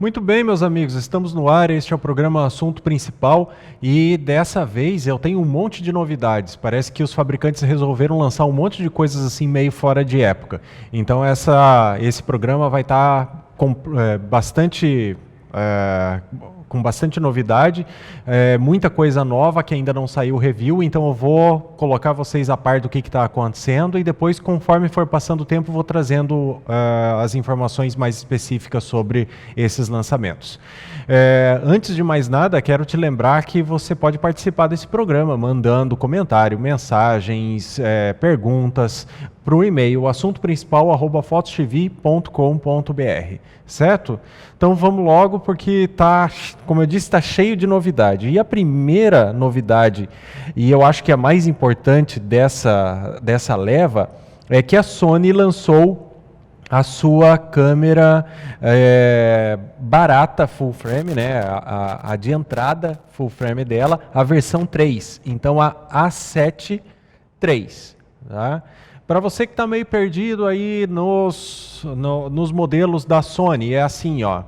Muito bem, meus amigos, estamos no ar, este é o programa Assunto Principal e dessa vez eu tenho um monte de novidades. Parece que os fabricantes resolveram lançar um monte de coisas assim meio fora de época. Então esse programa vai estar com bastante novidade, muita coisa nova que ainda não saiu o review, então eu vou colocar vocês a par do que está acontecendo e depois, conforme for passando o tempo, vou trazendo as informações mais específicas sobre esses lançamentos. Antes de mais nada, quero te lembrar que você pode participar desse programa, mandando comentário, mensagens, perguntas para o e-mail assuntoprincipal@fotostv.com.br, certo? Então vamos logo, porque como eu disse, está cheio de novidade. E a primeira novidade, e eu acho que a mais importante dessa leva, é que a Sony lançou a sua câmera barata full frame, né? A de entrada full frame dela, a versão 3. Então a A7 III, tá? Para você que está meio perdido aí nos modelos da Sony, é assim, ó.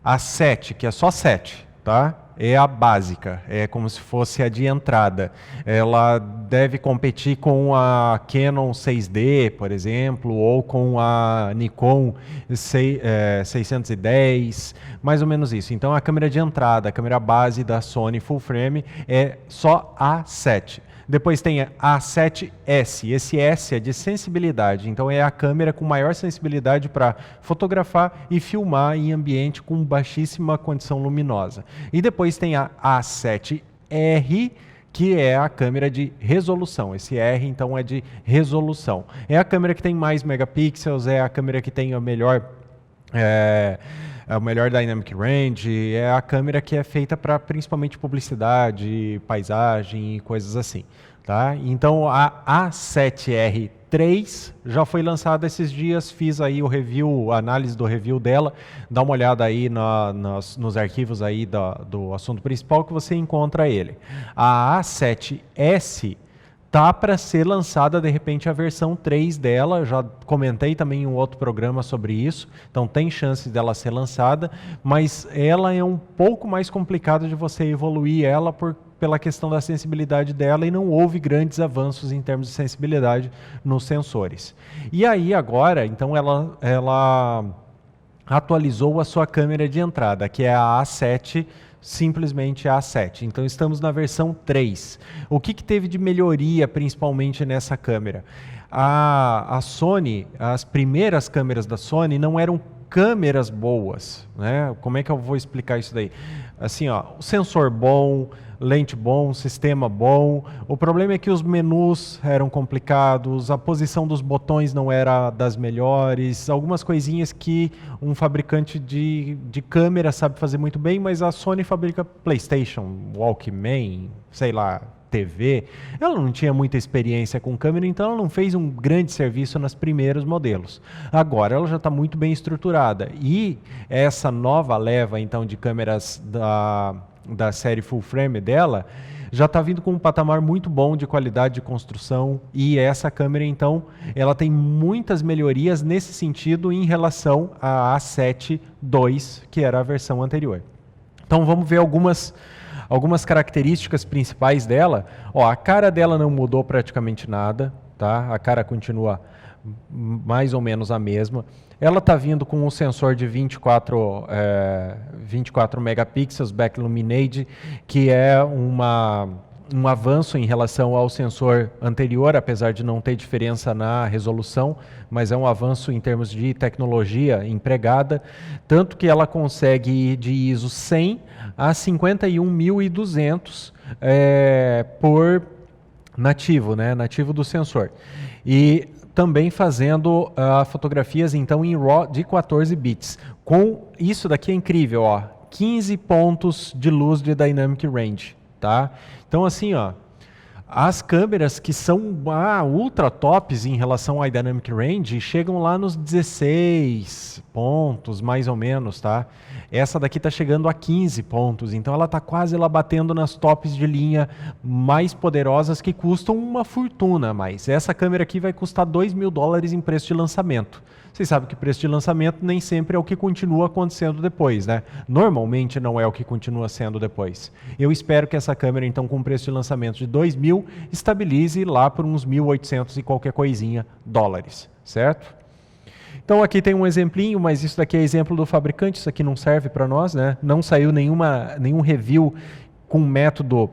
A 7, que é só 7, tá? É a básica, é como se fosse a de entrada. Ela deve competir com a Canon 6D, por exemplo, ou com a Nikon 610, mais ou menos isso. Então a câmera de entrada, a câmera base da Sony Full Frame é só a 7. Depois tem a A7S, esse S é de sensibilidade, então é a câmera com maior sensibilidade para fotografar e filmar em ambiente com baixíssima condição luminosa. E depois tem a A7R, que é a câmera de resolução. Esse R, então, é de resolução. É a câmera que tem mais megapixels, é a câmera que tem a melhor Dynamic Range, é a câmera que é feita para principalmente publicidade, paisagem e coisas assim. Tá? Então a A7R III já foi lançada esses dias, fiz aí a análise do review dela, dá uma olhada aí nos arquivos aí do assunto principal que você encontra ele. A A7S tá para ser lançada de repente a versão 3 dela, já comentei também em um outro programa sobre isso, então tem chance dela ser lançada, mas ela é um pouco mais complicado de você evoluir ela pela questão da sensibilidade dela e não houve grandes avanços em termos de sensibilidade nos sensores. E aí agora, então ela atualizou a sua câmera de entrada, que é a A7, simplesmente a A7. Então estamos na versão 3. O que teve de melhoria principalmente nessa câmera? A Sony, as primeiras câmeras da Sony não eram câmeras boas, né? Como é que eu vou explicar isso daí? Assim, ó, o sensor bom, lente bom, sistema bom. O problema é que os menus eram complicados, a posição dos botões não era das melhores, algumas coisinhas que um fabricante de câmera sabe fazer muito bem, mas a Sony fabrica PlayStation, Walkman, sei lá, TV. Ela não tinha muita experiência com câmera, então ela não fez um grande serviço nos primeiros modelos. Agora ela já está muito bem estruturada. E essa nova leva, então, de câmeras da série Full Frame dela, já está vindo com um patamar muito bom de qualidade de construção, e essa câmera, então, ela tem muitas melhorias nesse sentido em relação à A7 II, que era a versão anterior. Então vamos ver algumas características principais dela. Ó, a cara dela não mudou praticamente nada, tá? A cara continua mais ou menos a mesma. Ela está vindo com um sensor de 24 megapixels Back Illuminated, que é um avanço em relação ao sensor anterior, apesar de não ter diferença na resolução, mas é um avanço em termos de tecnologia empregada, tanto que ela consegue ir de ISO 100 a 51.200 por nativo, né? Nativo do sensor. E também fazendo fotografias então em RAW de 14 bits. Com isso daqui é incrível, ó, 15 pontos de luz de Dynamic Range, tá? Então assim, ó, As câmeras que são ultra tops em relação ao Dynamic Range chegam lá nos 16 pontos, mais ou menos, tá? Essa daqui está chegando a 15 pontos, então ela está quase lá batendo nas tops de linha mais poderosas que custam uma fortuna, mas essa câmera aqui vai custar $2.000 em preço de lançamento. Vocês sabem que o preço de lançamento nem sempre é o que continua acontecendo depois, né? Normalmente não é o que continua sendo depois. Eu espero que essa câmera, então, com preço de lançamento de $2.000, estabilize lá por uns 1.800 e qualquer coisinha dólares, certo? Então aqui tem um exemplinho, mas isso daqui é exemplo do fabricante, isso aqui não serve para nós, né? Não saiu nenhum review com método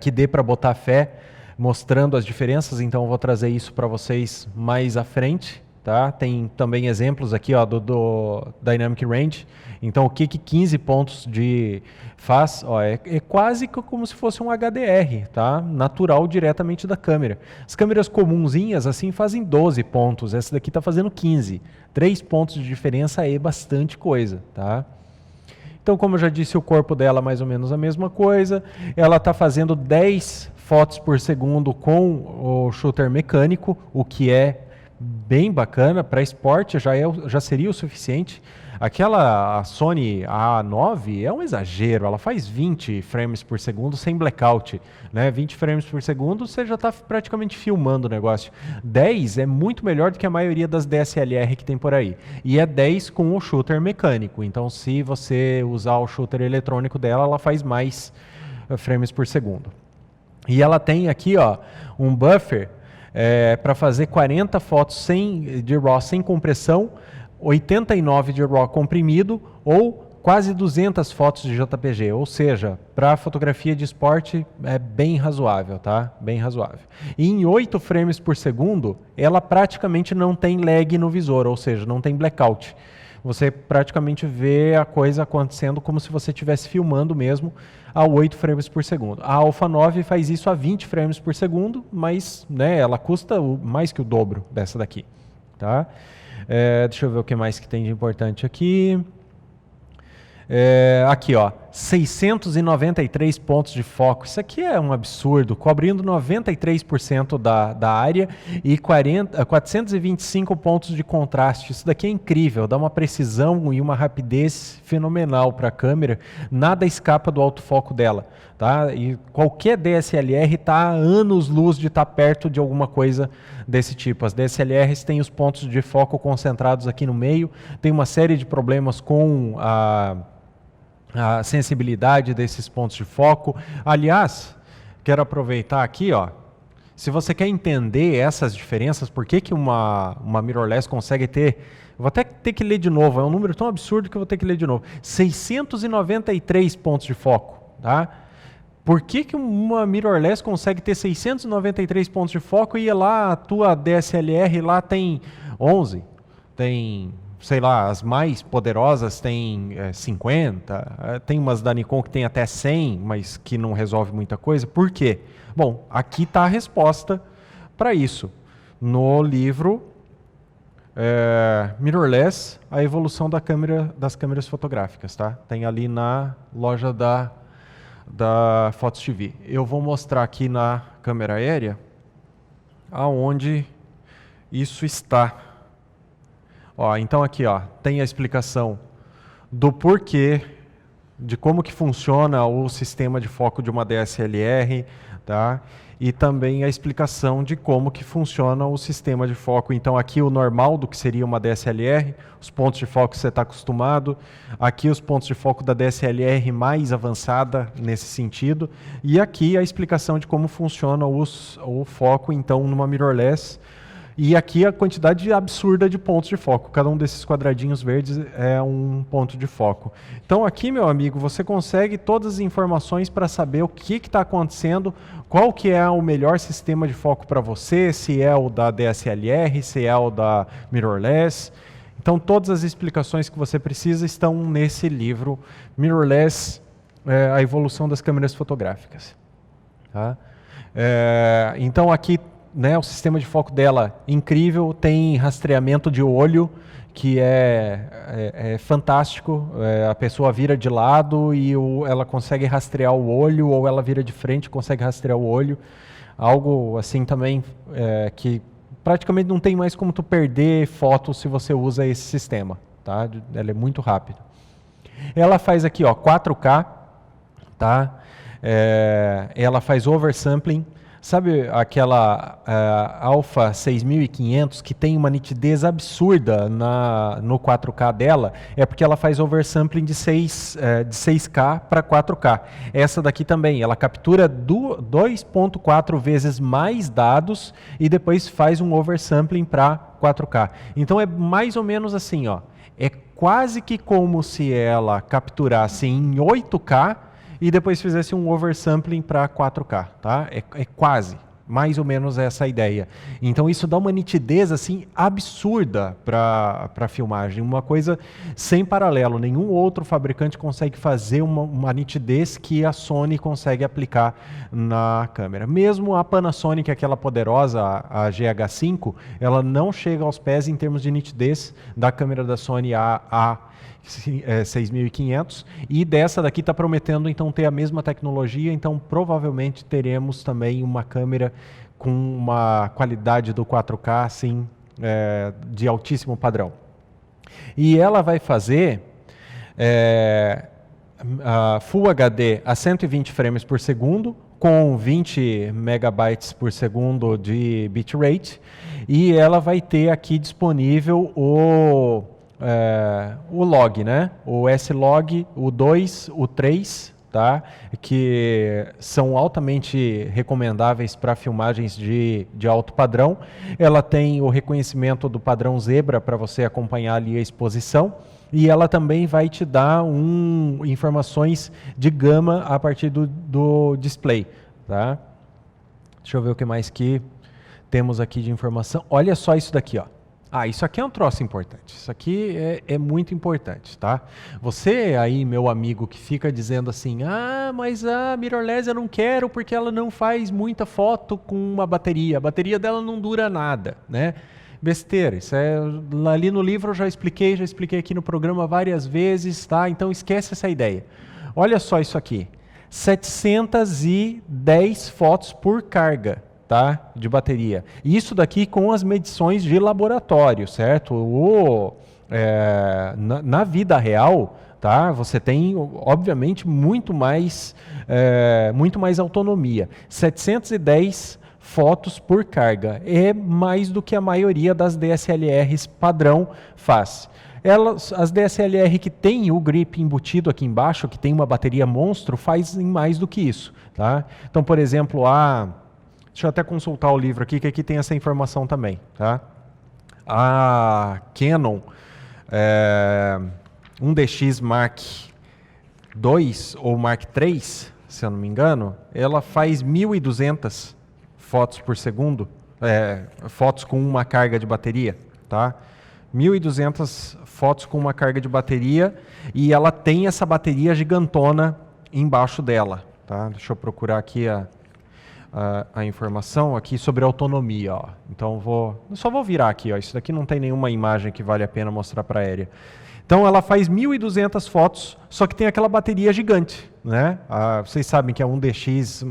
que dê para botar fé, mostrando as diferenças, então eu vou trazer isso para vocês mais à frente. Tá? Tem também exemplos aqui ó, do Dynamic Range. Então o que 15 pontos faz? Ó, é quase como se fosse um HDR, tá? Natural diretamente da câmera. As câmeras comunzinhas assim fazem 12 pontos, essa daqui está fazendo 15. 3 pontos de diferença é bastante coisa. Tá? Então, como eu já disse, o corpo dela é mais ou menos a mesma coisa. Ela está fazendo 10 fotos por segundo com o shooter mecânico, o que é bem bacana. Para esporte já seria o suficiente. A Sony A9 é um exagero, ela faz 20 frames por segundo sem blackout, né? 20 frames por segundo você já está praticamente filmando o negócio. 10 é muito melhor do que a maioria das DSLR que tem por aí. E é 10 com o shooter mecânico, então se você usar o shooter eletrônico dela, ela faz mais frames por segundo. E ela tem aqui ó, um buffer para fazer 40 fotos de RAW sem compressão, 89 de RAW comprimido ou quase 200 fotos de JPG, ou seja, para fotografia de esporte é bem razoável, tá? Bem razoável. E em 8 frames por segundo, ela praticamente não tem lag no visor, ou seja, não tem blackout. Você praticamente vê a coisa acontecendo como se você estivesse filmando mesmo a 8 frames por segundo. A Alpha 9 faz isso a 20 frames por segundo, mas né, ela custa mais que o dobro dessa daqui. Tá? Deixa eu ver o que mais que tem de importante aqui. Aqui, ó, 693 pontos de foco. Isso aqui é um absurdo, cobrindo 93% da área e 425 pontos de contraste. Isso daqui é incrível, dá uma precisão e uma rapidez fenomenal para a câmera. Nada escapa do autofoco dela. Tá? E qualquer DSLR está a anos-luz de estar perto de alguma coisa desse tipo. As DSLRs têm os pontos de foco concentrados aqui no meio, tem uma série de problemas com a sensibilidade desses pontos de foco. Aliás, quero aproveitar aqui, ó, se você quer entender essas diferenças, por que uma mirrorless consegue ter, vou até ter que ler de novo, é um número tão absurdo que eu vou ter que ler de novo, 693 pontos de foco, tá? Por que uma mirrorless consegue ter 693 pontos de foco e lá a tua DSLR lá tem 11, tem, sei lá, as mais poderosas tem 50, tem umas da Nikon que tem até 100, mas que não resolve muita coisa. Por quê? Bom, aqui está a resposta para isso. No livro Mirrorless, a evolução das câmeras fotográficas. Tá? Tem ali na loja da Fotos TV. Eu vou mostrar aqui na câmera aérea aonde isso está. Ó, então aqui ó, tem a explicação do porquê, de como que funciona o sistema de foco de uma DSLR, tá? E também a explicação de como que funciona o sistema de foco. Então aqui o normal do que seria uma DSLR, os pontos de foco que você está acostumado, aqui os pontos de foco da DSLR mais avançada nesse sentido, e aqui a explicação de como funciona o foco então numa mirrorless. E aqui a quantidade absurda de pontos de foco. Cada um desses quadradinhos verdes é um ponto de foco. Então aqui, meu amigo, você consegue todas as informações para saber o que está acontecendo, qual que é o melhor sistema de foco para você, se é o da DSLR, se é o da mirrorless. Então todas as explicações que você precisa estão nesse livro, Mirrorless, a evolução das câmeras fotográficas. Tá? Então aqui, né, o sistema de foco dela incrível, tem rastreamento de olho, que é fantástico. A pessoa vira de lado e ela consegue rastrear o olho, ou ela vira de frente e consegue rastrear o olho. Algo assim também que praticamente não tem mais como tu perder foto se você usa esse sistema, tá? Ela é muito rápida. Ela faz aqui, ó, 4K, tá? Ela faz oversampling. Sabe aquela Alpha 6500 que tem uma nitidez absurda no 4K dela? É porque ela faz oversampling de 6K para 4K. Essa daqui também, ela captura 2.4 vezes mais dados e depois faz um oversampling para 4K. Então é mais ou menos assim, ó. É quase que como se ela capturasse em 8K e depois fizesse um oversampling para 4K, tá? É quase, mais ou menos essa a ideia. Então isso dá uma nitidez assim absurda para filmagem, uma coisa sem paralelo. Nenhum outro fabricante consegue fazer uma nitidez que a Sony consegue aplicar na câmera. Mesmo a Panasonic, aquela poderosa, a GH5, ela não chega aos pés em termos de nitidez da câmera da Sony A6500, e dessa daqui está prometendo então ter a mesma tecnologia, então provavelmente teremos também uma câmera com uma qualidade do 4K assim, de altíssimo padrão. E ela vai fazer a Full HD a 120 frames por segundo, com 20 megabytes por segundo de bitrate, e ela vai ter aqui disponível o log, né? O S-Log, o 2, o 3, tá? Que são altamente recomendáveis para filmagens de alto padrão. Ela tem o reconhecimento do padrão zebra para você acompanhar ali a exposição. E ela também vai te dar informações de gama a partir do display, tá? Deixa eu ver o que mais que temos aqui de informação. Olha só isso daqui, ó. Isso aqui é um troço importante. Isso aqui é muito importante, tá? Você aí, meu amigo, que fica dizendo assim, mas a mirrorless eu não quero porque ela não faz muita foto com uma bateria. A bateria dela não dura nada, né? Besteira. Isso ali no livro eu já expliquei aqui no programa várias vezes, tá? Então esquece essa ideia. Olha só isso aqui. 710 fotos por carga, tá? De bateria. Isso daqui com as medições de laboratório, certo? Na vida real, tá? Você tem, obviamente, muito mais autonomia. 710 fotos por carga. É mais do que a maioria das DSLRs padrão faz. As DSLR que tem o grip embutido aqui embaixo, que tem uma bateria monstro, fazem mais do que isso, tá? Então, por exemplo, deixa eu até consultar o livro aqui, que aqui tem essa informação também, tá? A Canon 1DX Mark II ou Mark III, se eu não me engano, ela faz 1.200 fotos por segundo, fotos com uma carga de bateria, tá? 1.200 fotos com uma carga de bateria, e ela tem essa bateria gigantona embaixo dela, tá? Deixa eu procurar aqui a informação aqui sobre autonomia, ó. Então só vou virar aqui, ó. Isso daqui não tem nenhuma imagem que vale a pena mostrar para a aérea. Então ela faz 1.200 fotos, só que tem aquela bateria gigante, né? Vocês sabem que a 1DX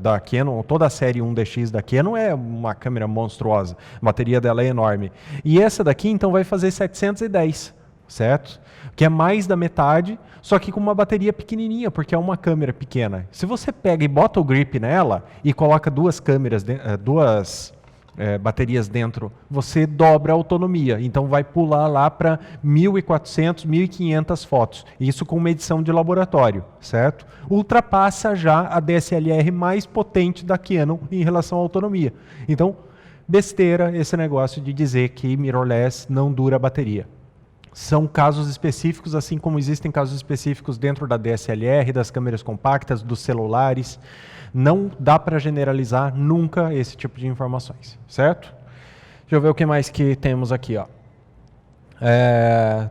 da Canon, toda a série 1DX da Canon é uma câmera monstruosa. A bateria dela é enorme. E essa daqui então vai fazer 710, certo? Que é mais da metade, só que com uma bateria pequenininha, porque é uma câmera pequena. Se você pega e bota o grip nela e coloca duas baterias dentro, você dobra a autonomia. Então vai pular lá para 1.400, 1.500 fotos. Isso com medição de laboratório, certo? Ultrapassa já a DSLR mais potente da Canon em relação à autonomia. Então, besteira esse negócio de dizer que mirrorless não dura a bateria. São casos específicos, assim como existem casos específicos dentro da DSLR, das câmeras compactas, dos celulares. Não dá para generalizar nunca esse tipo de informações, certo? Deixa eu ver o que mais que temos aqui, ó.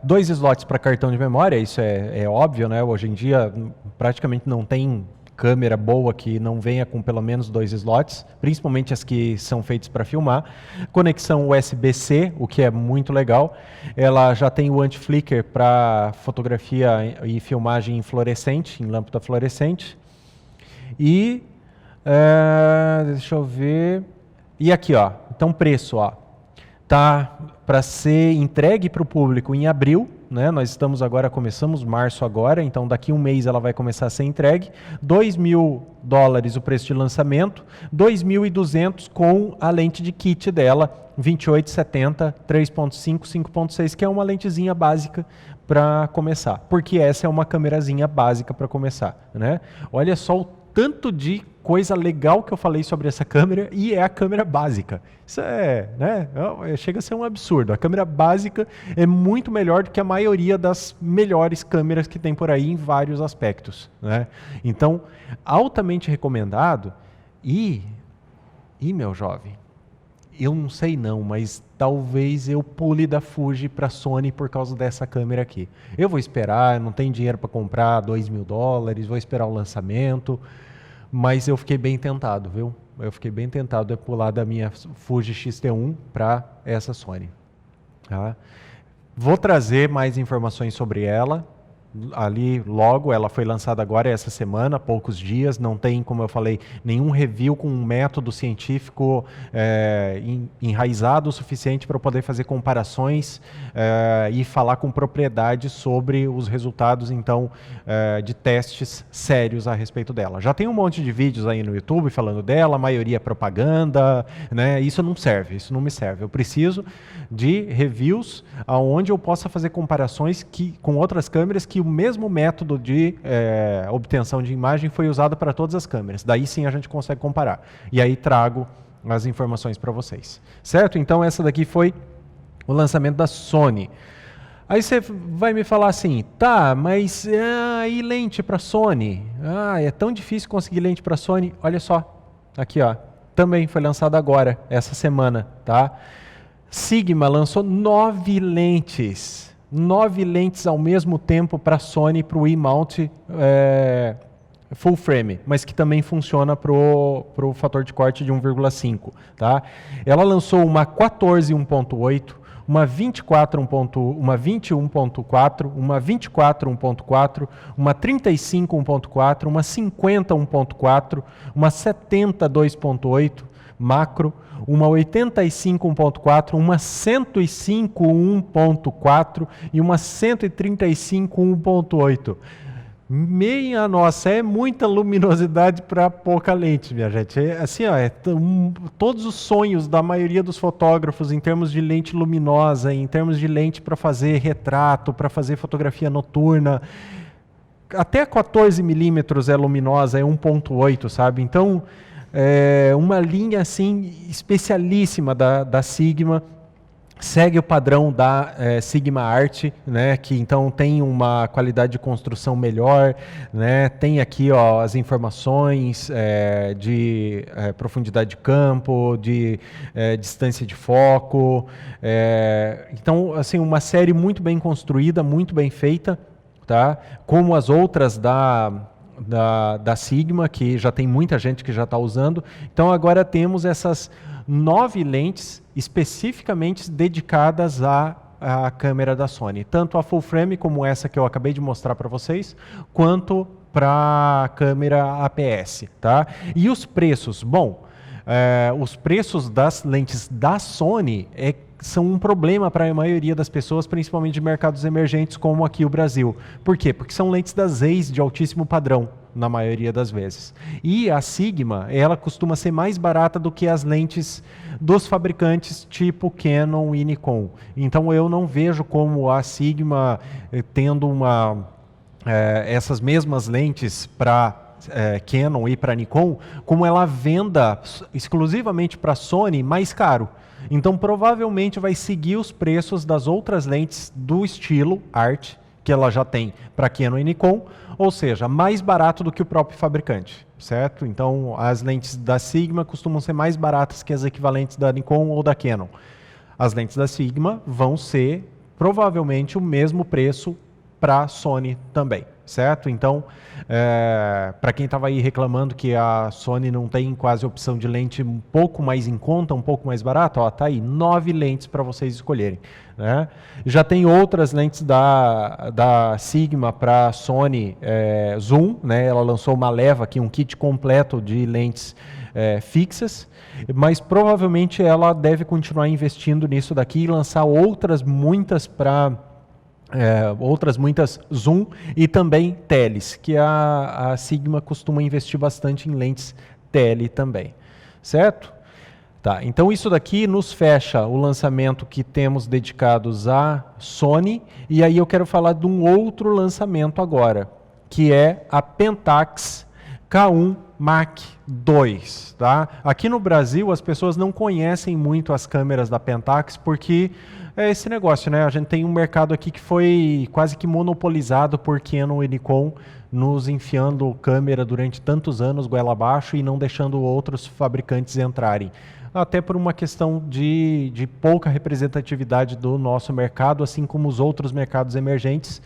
2 slots para cartão de memória, isso é óbvio, né? Hoje em dia praticamente não tem câmera boa que não venha com pelo menos 2 slots, principalmente as que são feitas para filmar. Conexão USB-C, o que é muito legal. Ela já tem o anti-flicker para fotografia e filmagem em fluorescente, em lâmpada fluorescente. E, deixa eu ver... E aqui, ó, então preço, ó, tá para ser entregue para o público em abril, né? Nós estamos agora, começamos março agora, então daqui um mês ela vai começar a ser entregue. $2.000 o preço de lançamento, 2.200 com a lente de kit dela, 28-70, 3.5, 5.6, que é uma lentezinha básica para começar, porque essa é uma câmerazinha básica para começar, né? Olha só o tanto de coisa legal que eu falei sobre essa câmera, e é a câmera básica. Isso é, né? Chega a ser um absurdo. A câmera básica é muito melhor do que a maioria das melhores câmeras que tem por aí em vários aspectos, né? Então, altamente recomendado. E meu jovem, eu não sei não, mas talvez eu pule da Fuji para a Sony por causa dessa câmera aqui. Eu vou esperar, não tenho dinheiro para comprar $2.000, vou esperar o lançamento, mas eu fiquei bem tentado, viu? Eu fiquei bem tentado de pular da minha Fuji X-T1 para essa Sony. Tá? Vou trazer mais informações sobre ela. Ali logo, ela foi lançada agora essa semana, há poucos dias, não tem, como eu falei, nenhum review com um método científico enraizado o suficiente para eu poder fazer comparações e falar com propriedade sobre os resultados, então, de testes sérios a respeito dela. Já tem um monte de vídeos aí no YouTube falando dela, a maioria é propaganda, né? Isso não serve, isso não me serve. Eu preciso de reviews onde eu possa fazer comparações com outras câmeras que o mesmo método de obtenção de imagem foi usado para todas as câmeras. Daí sim a gente consegue comparar. E aí trago as informações para vocês. Certo? Então essa daqui foi o lançamento da Sony. Aí você vai me falar assim, tá, mas e lente para Sony? É tão difícil conseguir lente para Sony. Olha só, aqui ó, também foi lançado agora, essa semana, tá? Sigma lançou 9 lentes ao mesmo tempo para a Sony, para o E-mount full frame, mas que também funciona para o fator de corte de 1,5. Tá? Ela lançou uma 14 1.8, uma 24 uma 21.4, uma 24 1.4, uma 35 1.4, uma 50 1.4, uma 70 2.8 macro, uma 85 1.4, uma 105 1.4 e uma 135 1.8. Meia nossa, é muita luminosidade para pouca lente, minha gente. Assim, ó, todos os sonhos da maioria dos fotógrafos em termos de lente luminosa, em termos de lente para fazer retrato, para fazer fotografia noturna. Até 14 milímetros é luminosa, é 1.8, sabe? Então, uma linha assim especialíssima da Sigma, segue o padrão da Sigma Art, né, que então tem uma qualidade de construção melhor, né, tem aqui ó, as informações de profundidade de campo, de distância de foco, então assim, uma série muito bem construída, muito bem feita, tá? Como as outras da Sigma, que já tem muita gente que já está usando. Então agora temos essas 9 lentes especificamente dedicadas à câmera da Sony, tanto a full frame como essa que eu acabei de mostrar para vocês, quanto para a câmera APS, tá? E os preços, bom, os preços das lentes da Sony são um problema para a maioria das pessoas, principalmente de mercados emergentes como aqui o Brasil. Por quê? Porque são lentes da Zeiss de altíssimo padrão, na maioria das vezes. E a Sigma, ela costuma ser mais barata do que as lentes dos fabricantes tipo Canon e Nikon. Então eu não vejo como a Sigma tendo essas mesmas lentes para Canon e para Nikon, como ela venda exclusivamente para Sony mais caro. Então provavelmente vai seguir os preços das outras lentes do estilo Art, que ela já tem para Canon e Nikon, ou seja, mais barato do que o próprio fabricante, certo? Então as lentes da Sigma costumam ser mais baratas que as equivalentes da Nikon ou da Canon. As lentes da Sigma vão ser provavelmente o mesmo preço para a Sony também, certo? Então, para quem estava aí reclamando que a Sony não tem quase opção de lente um pouco mais em conta, um pouco mais barata, ó, tá aí 9 lentes para vocês escolherem, né? Já tem outras lentes da Sigma para Sony Zoom, né? Ela lançou uma leva aqui, um kit completo de lentes fixas, mas provavelmente ela deve continuar investindo nisso daqui e lançar outras muitas zoom e também teles, que a Sigma costuma investir bastante em lentes tele também, certo? Tá, então isso daqui nos fecha o lançamento que temos dedicados à Sony, e aí eu quero falar de um outro lançamento agora, que é a Pentax K1 Mark II, tá? Aqui no Brasil as pessoas não conhecem muito as câmeras da Pentax porque é esse negócio, né? A gente tem um mercado aqui que foi quase que monopolizado por Canon e Nikon, nos enfiando câmera durante tantos anos goela abaixo e não deixando outros fabricantes entrarem. Até por uma questão de pouca representatividade do nosso mercado, assim como os outros mercados emergentes.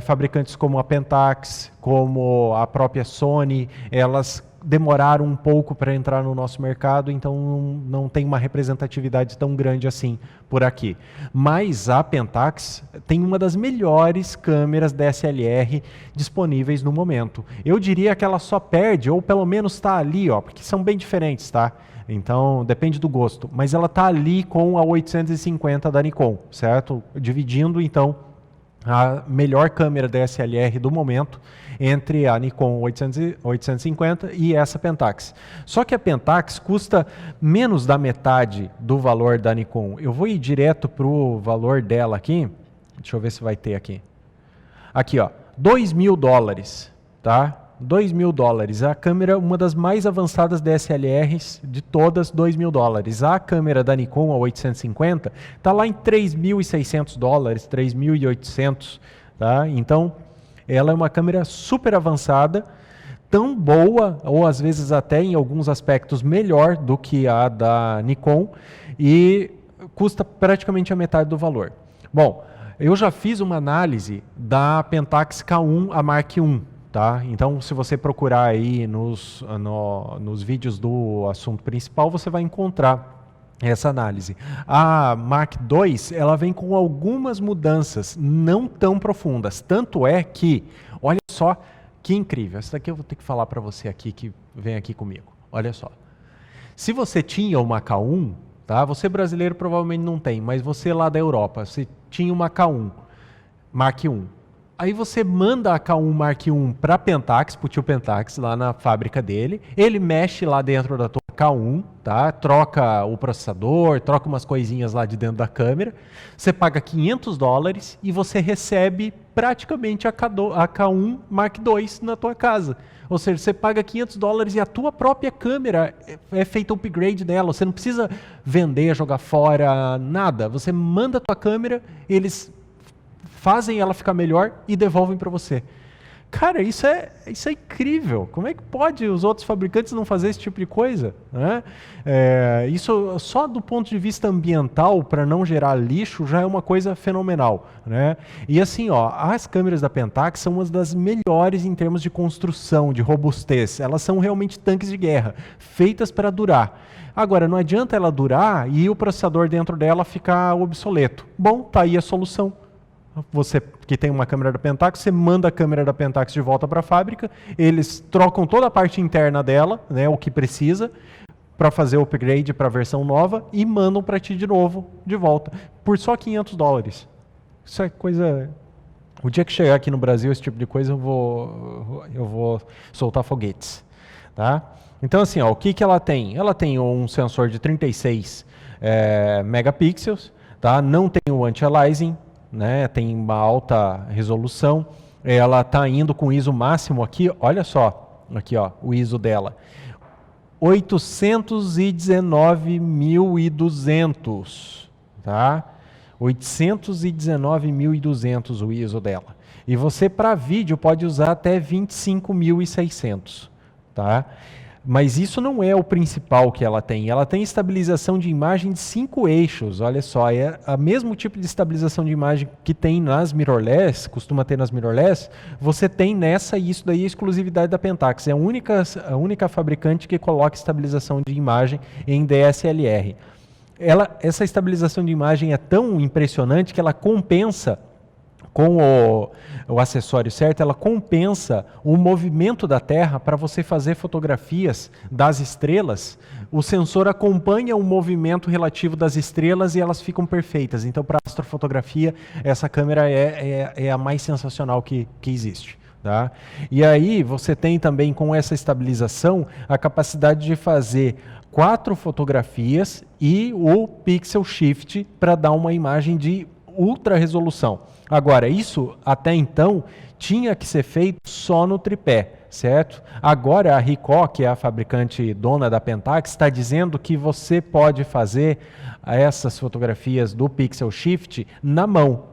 Fabricantes como a Pentax, como a própria Sony, elas demoraram um pouco para entrar no nosso mercado, então não tem uma representatividade tão grande assim por aqui. Mas a Pentax tem uma das melhores câmeras DSLR disponíveis no momento. Eu diria que ela só perde, ou pelo menos está ali, ó, porque são bem diferentes, tá? Então, depende do gosto. Mas ela está ali com a 850 da Nikon, certo? Dividindo, então, a melhor câmera DSLR do momento entre a Nikon 850 e essa Pentax. Só que a Pentax custa menos da metade do valor da Nikon. Eu vou ir direto para o valor dela aqui. Deixa eu ver se vai ter aqui. Aqui, ó, $2.000, tá? $2.000. A câmera, uma das mais avançadas DSLRs de todas, $2.000. A câmera da Nikon, a 850, está lá em $3.600, $3.800. Tá? Então, ela é uma câmera super avançada, tão boa, ou às vezes até em alguns aspectos melhor do que a da Nikon, e custa praticamente a metade do valor. Bom, eu já fiz uma análise da Pentax K1 a Mark I. Tá? Então, se você procurar aí nos vídeos do assunto principal, você vai encontrar essa análise. A Mark II, ela vem com algumas mudanças não tão profundas. Tanto é que, olha só que incrível. Essa daqui eu vou ter que falar para você aqui, que vem aqui comigo. Olha só. Se você tinha uma K1, tá? Você brasileiro provavelmente não tem, mas você lá da Europa, você tinha uma K1 Mark I. Aí você manda a K1 Mark I para a Pentax, para o tio Pentax, lá na fábrica dele. Ele mexe lá dentro da tua K1, tá? Troca o processador, troca umas coisinhas lá de dentro da câmera. Você paga $500 e você recebe praticamente a K1 Mark II na tua casa. Ou seja, você paga $500 e a tua própria câmera é feita upgrade dela. Você não precisa vender, jogar fora, nada. Você manda a tua câmera, eles fazem ela ficar melhor e devolvem para você. Cara, isso é incrível. Como é que pode os outros fabricantes não fazer esse tipo de coisa? Né? Isso só do ponto de vista ambiental, para não gerar lixo, já é uma coisa fenomenal. Né? E assim, ó, as câmeras da Pentax são uma das melhores em termos de construção, de robustez. Elas são realmente tanques de guerra, feitas para durar. Agora, não adianta ela durar e o processador dentro dela ficar obsoleto. Bom, tá aí a solução. Você que tem uma câmera da Pentax, você manda a câmera da Pentax de volta para a fábrica, eles trocam toda a parte interna dela, né, o que precisa, para fazer o upgrade para a versão nova e mandam para ti de novo, de volta, por só $500. Isso é coisa... O dia que chegar aqui no Brasil esse tipo de coisa, eu vou soltar foguetes. Tá? Então assim, ó, o que ela tem? Ela tem um sensor de 36 megapixels, tá? Não tem o anti-aliasing, né, tem uma alta resolução, ela está indo com ISO máximo aqui, olha só, aqui ó, o ISO dela, 819.200, tá? 819.200 o ISO dela. E você para vídeo pode usar até 25.600, tá? Mas isso não é o principal que ela tem. Ela tem estabilização de imagem de 5 eixos. Olha só, é o mesmo tipo de estabilização de imagem que tem nas mirrorless, costuma ter nas mirrorless, você tem nessa, e isso daí é exclusividade da Pentax. É a única fabricante que coloca estabilização de imagem em DSLR. Essa estabilização de imagem é tão impressionante que ela compensa com o acessório certo, ela compensa o movimento da Terra para você fazer fotografias das estrelas. O sensor acompanha o movimento relativo das estrelas e elas ficam perfeitas. Então, para astrofotografia, essa câmera é a mais sensacional que existe. Tá? E aí, você tem também, com essa estabilização, a capacidade de fazer 4 fotografias e o pixel shift para dar uma imagem de ultra resolução. Agora, isso até então tinha que ser feito só no tripé, certo? Agora a Ricoh, que é a fabricante dona da Pentax, está dizendo que você pode fazer essas fotografias do Pixel Shift na mão.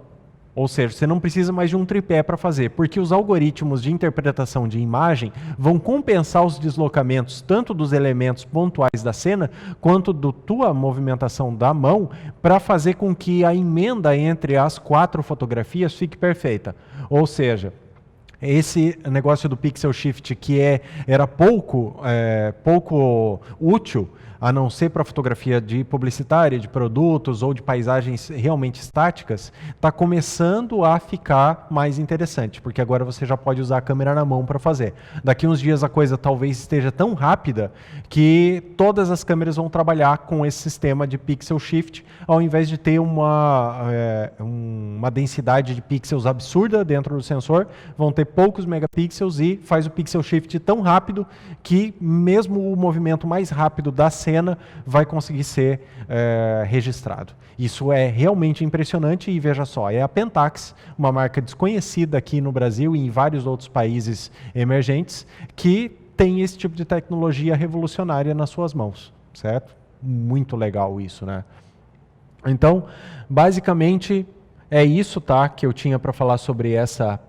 Ou seja, você não precisa mais de um tripé para fazer, porque os algoritmos de interpretação de imagem vão compensar os deslocamentos tanto dos elementos pontuais da cena, quanto da tua movimentação da mão, para fazer com que a emenda entre as 4 fotografias fique perfeita. Ou seja, esse negócio do Pixel Shift que era pouco útil, a não ser para fotografia de publicitária, de produtos ou de paisagens realmente estáticas, está começando a ficar mais interessante, porque agora você já pode usar a câmera na mão para fazer. Daqui uns dias a coisa talvez esteja tão rápida que todas as câmeras vão trabalhar com esse sistema de Pixel Shift, ao invés de ter uma densidade de pixels absurda dentro do sensor, vão ter poucos megapixels e faz o Pixel Shift tão rápido que mesmo o movimento mais rápido da cena vai conseguir ser registrado. Isso é realmente impressionante e veja só, é a Pentax, uma marca desconhecida aqui no Brasil e em vários outros países emergentes, que tem esse tipo de tecnologia revolucionária nas suas mãos, certo? Muito legal isso, né? Então, basicamente, é isso, tá, que eu tinha para falar sobre essa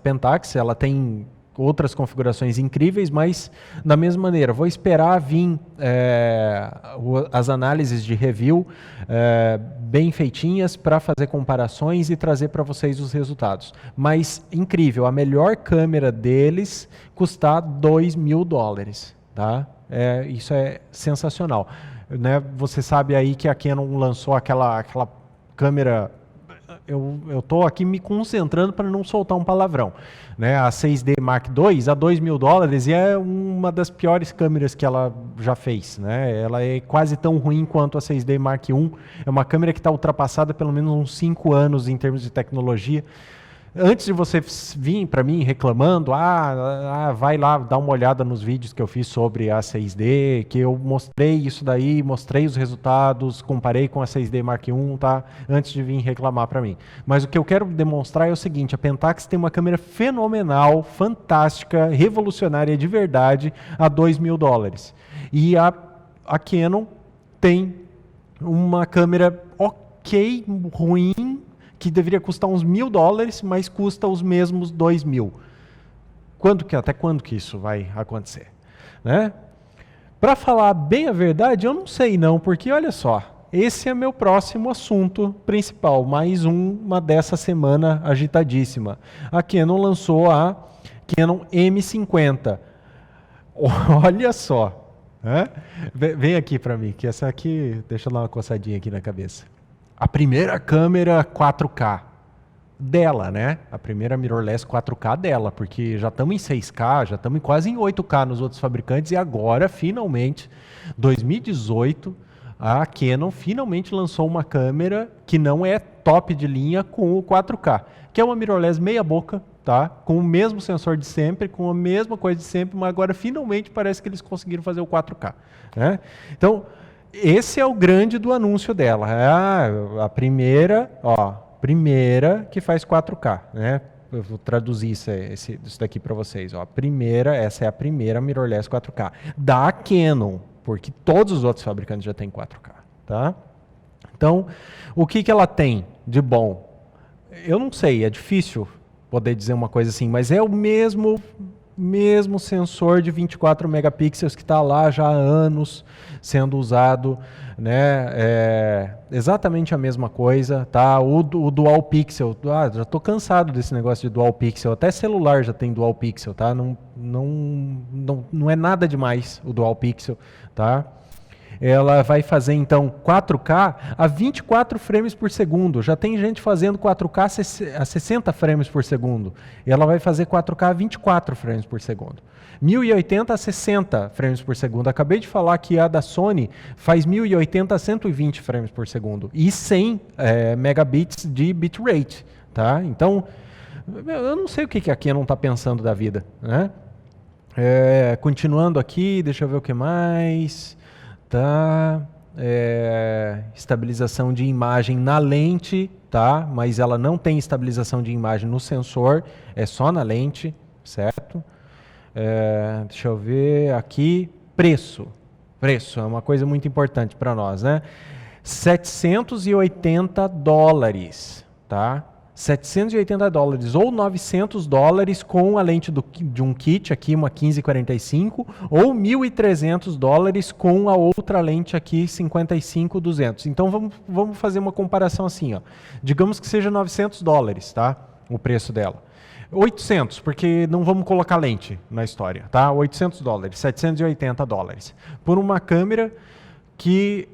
Pentax. Ela tem outras configurações incríveis, mas da mesma maneira, vou esperar vir as análises de review bem feitinhas para fazer comparações e trazer para vocês os resultados. Mas incrível, a melhor câmera deles custar $2.000, tá? Isso é sensacional, né? Você sabe aí que a Canon lançou aquela câmera. Eu estou aqui me concentrando para não soltar um palavrão, né? A 6D Mark II a $2.000 e é uma das piores câmeras que ela já fez, né? Ela é quase tão ruim quanto a 6D Mark I. É uma câmera que está ultrapassada pelo menos uns 5 anos em termos de tecnologia. Antes de você vir para mim reclamando, vai lá dar uma olhada nos vídeos que eu fiz sobre a 6D, que eu mostrei isso daí, mostrei os resultados, comparei com a 6D Mark I, tá? Antes de vir reclamar para mim. Mas o que eu quero demonstrar é o seguinte, a Pentax tem uma câmera fenomenal, fantástica, revolucionária de verdade, a $2.000. E a Canon tem uma câmera ok, ruim, que deveria custar uns $1.000, mas custa os mesmos $2.000. Até quando que isso vai acontecer? Né? Para falar bem a verdade, eu não sei não, porque olha só, esse é meu próximo assunto principal, mais uma dessa semana agitadíssima. A Canon lançou a Canon M50. Olha só, né? Vem aqui para mim, que essa aqui, deixa eu dar uma coçadinha aqui na cabeça. A primeira câmera 4K dela, né? A primeira mirrorless 4K dela, porque já estamos em 6K, já estamos quase em 8K nos outros fabricantes e agora, finalmente, 2018, a Canon finalmente lançou uma câmera que não é top de linha com o 4K, que é uma mirrorless meia boca, tá? Com o mesmo sensor de sempre, com a mesma coisa de sempre, mas agora finalmente parece que eles conseguiram fazer o 4K, né? Então, esse é o grande do anúncio dela. A primeira que faz 4K, né? Eu vou traduzir isso daqui para vocês. Ó. Essa é a primeira mirrorless 4K da Canon, porque todos os outros fabricantes já têm 4K, tá? Então, o que ela tem de bom? Eu não sei, é difícil poder dizer uma coisa assim, mas é o mesmo mesmo sensor de 24 megapixels que está lá já há anos sendo usado, né? Exatamente a mesma coisa, tá? O Dual Pixel, já estou cansado desse negócio de Dual Pixel, até celular já tem Dual Pixel, tá? Não é nada demais o Dual Pixel, tá? Ela vai fazer então 4K a 24 frames por segundo. Já tem gente fazendo 4K a 60 frames por segundo. Ela vai fazer 4K a 24 frames por segundo. 1080 a 60 frames por segundo. Acabei de falar que a da Sony faz 1080 a 120 frames por segundo. E 100 megabits de bitrate. Tá? Então, eu não sei o que a Canon está pensando da vida. Né? Continuando aqui, deixa eu ver o que mais... Tá, estabilização de imagem na lente, tá? Mas ela não tem estabilização de imagem no sensor, é só na lente, certo? Deixa eu ver aqui, preço é uma coisa muito importante para nós, né? $780, tá? $780 ou $900 com a lente de um kit aqui, uma 15-45, ou $1.300 com a outra lente aqui, 55-200. Então vamos fazer uma comparação assim, ó. Digamos que seja $900, tá? O preço dela. 800, porque não vamos colocar lente na história, tá? $800, $780. Por uma câmera que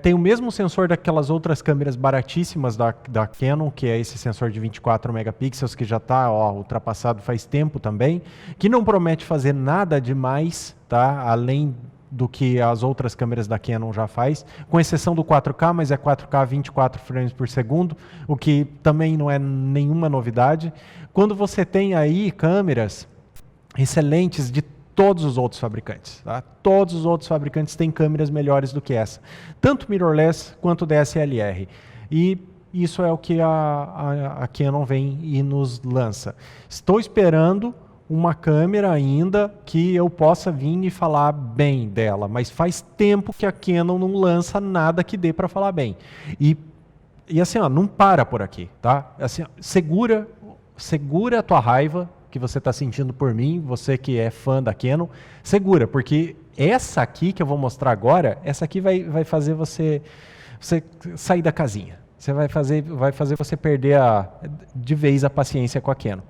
tem o mesmo sensor daquelas outras câmeras baratíssimas da Canon, que é esse sensor de 24 megapixels, que já está ultrapassado faz tempo também, que não promete fazer nada demais, tá? Além do que as outras câmeras da Canon já faz, com exceção do 4K, mas é 4K 24 frames por segundo, o que também não é nenhuma novidade. Quando você tem aí câmeras excelentes de todos os outros fabricantes. Tá? Todos os outros fabricantes têm câmeras melhores do que essa. Tanto mirrorless quanto DSLR. E isso é o que a Canon vem e nos lança. Estou esperando uma câmera ainda que eu possa vir e falar bem dela. Mas faz tempo que a Canon não lança nada que dê para falar bem. E assim, ó, não para por aqui. Tá? Assim, ó, segura a tua raiva que você está sentindo por mim, você que é fã da Canon, segura, porque essa aqui que eu vou mostrar agora, essa aqui vai fazer você sair da casinha. Vai fazer você perder de vez a paciência com a Canon.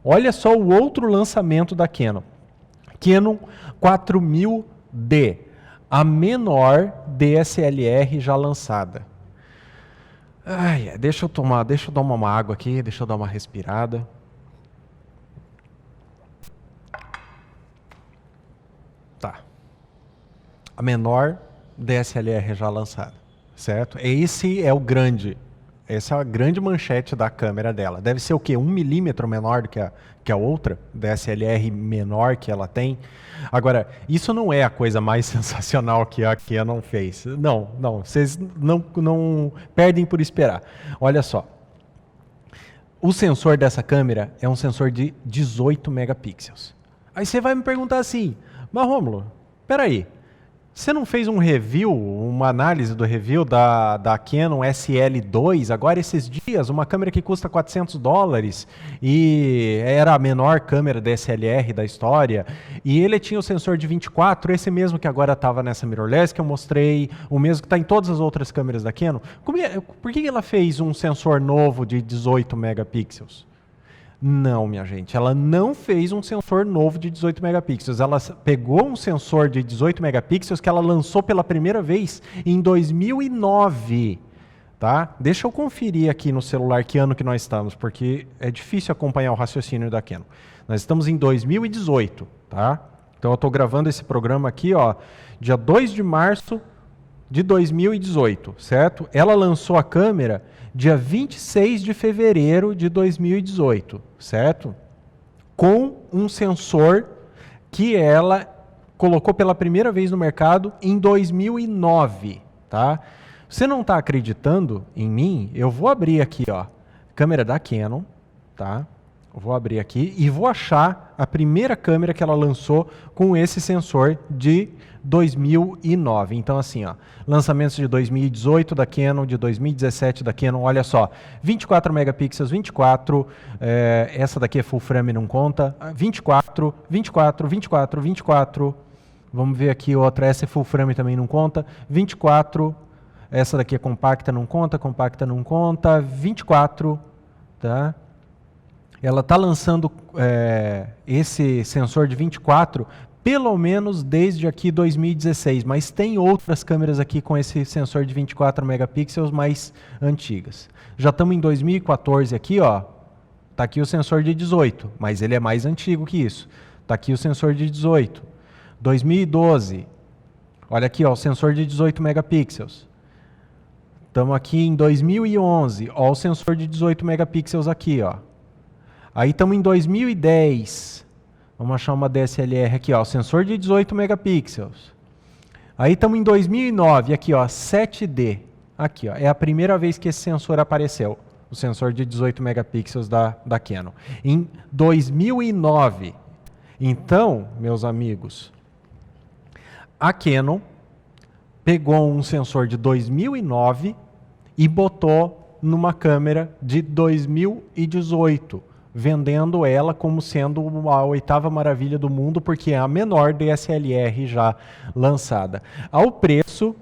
Olha só o outro lançamento da Canon. Canon 4000D, a menor DSLR já lançada. Deixa eu dar uma água aqui, deixa eu dar uma respirada. Tá. A menor DSLR já lançada, certo? Essa é a grande manchete da câmera dela. Deve ser o quê? 1 milímetro menor do que a outra DSLR menor que ela tem. Agora, isso não é a coisa mais sensacional que a Canon fez. Não, vocês não perdem por esperar. Olha só. O sensor dessa câmera é um sensor de 18 megapixels. Aí você vai me perguntar assim, mas Rômulo, peraí, você não fez um review, uma análise do review da Canon SL2 agora esses dias, uma câmera que custa $400 e era a menor câmera DSLR da história, e ele tinha o sensor de 24, esse mesmo que agora estava nessa mirrorless que eu mostrei, o mesmo que está em todas as outras câmeras da Canon. Por que ela fez um sensor novo de 18 megapixels? Não, minha gente, ela não fez um sensor novo de 18 megapixels. Ela pegou um sensor de 18 megapixels que ela lançou pela primeira vez em 2009. Tá? Deixa eu conferir aqui no celular que ano que nós estamos, porque é difícil acompanhar o raciocínio da Canon. Nós estamos em 2018. Tá? Então eu estou gravando esse programa aqui, ó, dia 2 de março de 2018, certo? Ela lançou a câmera dia 26 de fevereiro de 2018, certo? Com um sensor que ela colocou pela primeira vez no mercado em 2009, tá? Você não está acreditando em mim? Eu vou abrir aqui, ó, câmera da Canon, tá? Vou abrir aqui e vou achar a primeira câmera que ela lançou com esse sensor de 2009. Então assim, ó, lançamentos de 2018 da Canon, de 2017 da Canon, olha só, 24 megapixels, 24, essa daqui é full frame, não conta, 24, 24, 24, 24, vamos ver aqui outra, essa é full frame, também não conta, 24, essa daqui é compacta, não conta, 24, tá? Ela está lançando esse sensor de 24 pelo menos desde aqui 2016, mas tem outras câmeras aqui com esse sensor de 24 megapixels mais antigas. Já estamos em 2014 aqui, ó. Tá aqui o sensor de 18, mas ele é mais antigo que isso. Tá aqui o sensor de 18. 2012. Olha aqui, ó, o sensor de 18 megapixels. Estamos aqui em 2011, ó, o sensor de 18 megapixels aqui, ó. Aí estamos em 2010, vamos achar uma DSLR aqui, ó, sensor de 18 megapixels. Aí estamos em 2009, aqui ó, 7D, aqui ó, é a primeira vez que esse sensor apareceu, o sensor de 18 megapixels da Canon, em 2009. Então, meus amigos, a Canon pegou um sensor de 2009 e botou numa câmera de 2018, vendendo ela como sendo a 8ª maravilha do mundo, porque é a menor DSLR já lançada. Ao preço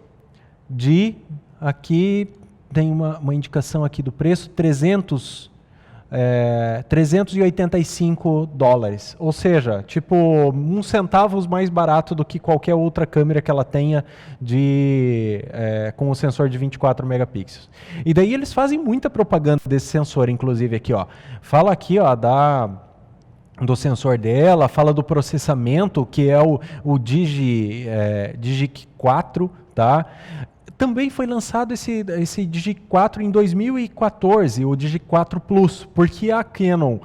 de, aqui tem uma indicação aqui do preço, 385 dólares. Ou seja, tipo, uns centavos mais barato do que qualquer outra câmera que ela tenha com o sensor de 24 megapixels. E daí eles fazem muita propaganda desse sensor, inclusive aqui, ó. Fala aqui, ó, do sensor dela, fala do processamento, que é o Digic 4, tá? Também foi lançado esse Digic 4 em 2014, o Digic 4 Plus, porque a Canon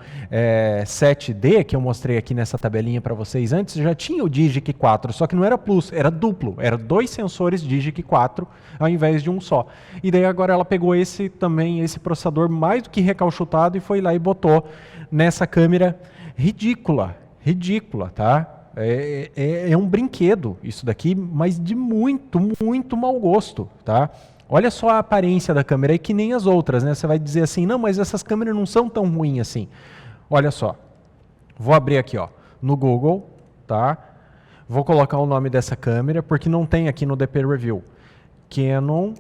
7D, que eu mostrei aqui nessa tabelinha para vocês antes, já tinha o Digic 4, só que não era Plus, era duplo, era 2 sensores Digic 4 ao invés de um só. E daí agora ela pegou esse processador mais do que recalchutado e foi lá e botou nessa câmera ridícula, tá? É um brinquedo isso daqui, mas de muito, muito mau gosto, tá? Olha só a aparência da câmera, é que nem as outras, né? Você vai dizer assim, não, mas essas câmeras não são tão ruins assim. Olha só, vou abrir aqui, ó, no Google, tá? Vou colocar o nome dessa câmera, porque não tem aqui no DP Review. Canon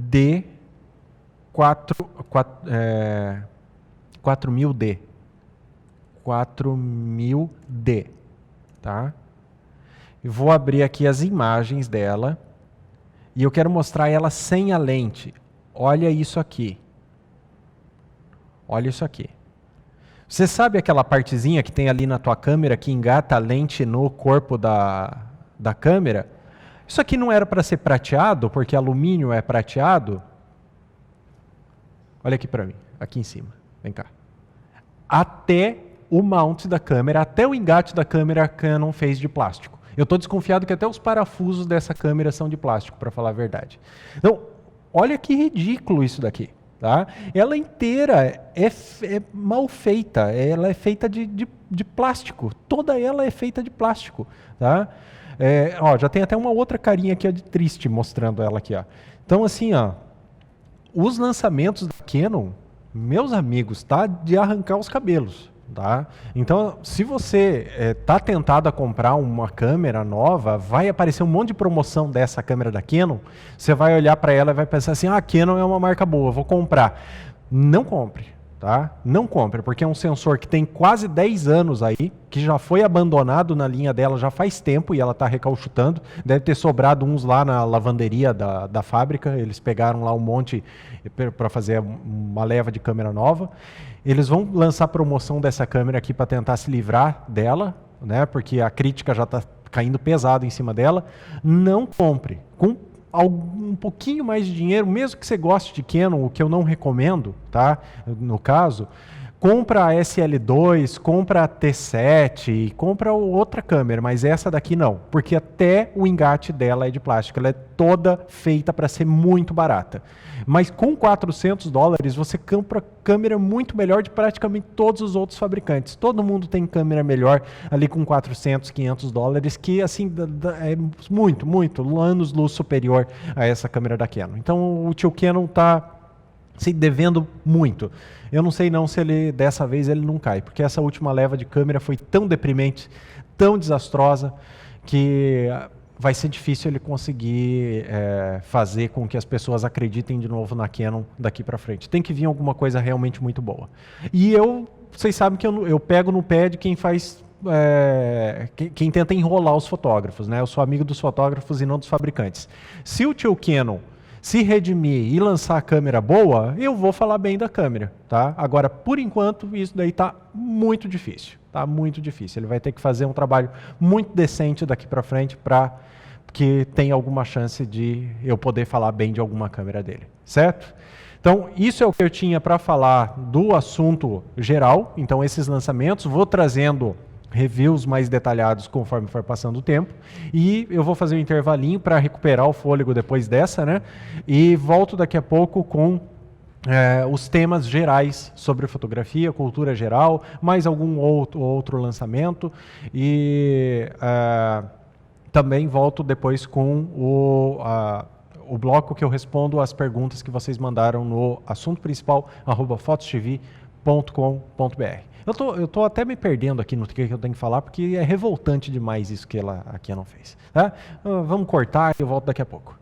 D4000D. 4000D, tá? Eu vou abrir aqui as imagens dela e eu quero mostrar ela sem a lente. Olha isso aqui. Olha isso aqui. Você sabe aquela partezinha que tem ali na tua câmera que engata a lente no corpo da câmera? Isso aqui não era para ser prateado, porque alumínio é prateado? Olha aqui para mim, aqui em cima. Vem cá. Até o mount da câmera, até o engate da câmera a Canon fez de plástico. Eu estou desconfiado que até os parafusos dessa câmera são de plástico, para falar a verdade. Então, olha que ridículo isso daqui. Tá? Ela inteira é mal feita, ela é feita de plástico. Toda ela é feita de plástico. Tá? Ó, já tem até uma outra carinha aqui ó, de triste mostrando ela aqui. Ó. Então, assim, ó, os lançamentos da Canon, meus amigos, tá de arrancar os cabelos. Tá? Então, se você está tentado a comprar uma câmera nova, vai aparecer um monte de promoção dessa câmera da Canon, você vai olhar para ela e vai pensar assim, a Canon é uma marca boa, vou comprar. Não compre, tá? Não compre, porque é um sensor que tem quase 10 anos aí, que já foi abandonado na linha dela já faz tempo e ela está recalchutando, deve ter sobrado uns lá na lavanderia da fábrica, eles pegaram lá um monte para fazer uma leva de câmera nova. Eles vão lançar promoção dessa câmera aqui para tentar se livrar dela, né? Porque a crítica já está caindo pesado em cima dela. Não compre. Com um pouquinho mais de dinheiro, mesmo que você goste de Canon, o que eu não recomendo, tá? No caso, compra a SL2, compra a T7, compra outra câmera, mas essa daqui não, porque até o engate dela é de plástico, ela é toda feita para ser muito barata. Mas com $400 você compra câmera muito melhor de praticamente todos os outros fabricantes. Todo mundo tem câmera melhor ali com $400, $500, que assim é muito, anos-luz superior a essa câmera da Canon. Então o tio Canon está se devendo muito. Eu não sei não se ele dessa vez ele não cai, porque essa última leva de câmera foi tão deprimente, tão desastrosa, que vai ser difícil ele conseguir fazer com que as pessoas acreditem de novo na Canon daqui para frente. Tem que vir alguma coisa realmente muito boa. E vocês sabem que eu pego no pé de quem faz, quem tenta enrolar os fotógrafos, né? Eu sou amigo dos fotógrafos e não dos fabricantes. Se o tio Canon se redimir e lançar a câmera boa, eu vou falar bem da câmera, tá? Agora, por enquanto, isso daí tá muito difícil, tá? Muito difícil. Ele vai ter que fazer um trabalho muito decente daqui para frente para que tenha alguma chance de eu poder falar bem de alguma câmera dele, certo? Então, isso é o que eu tinha para falar do assunto geral. Então, esses lançamentos, vou trazendo reviews mais detalhados conforme for passando o tempo, e eu vou fazer um intervalinho para recuperar o fôlego depois dessa, né? E volto daqui a pouco com os temas gerais sobre fotografia, cultura geral, mais algum outro lançamento, e também volto depois com o bloco que eu respondo às perguntas que vocês mandaram no assunto principal @fotostv.com.br. Eu tô até me perdendo aqui no que eu tenho que falar, porque é revoltante demais isso que a Canon fez. Tá? Vamos cortar e eu volto daqui a pouco.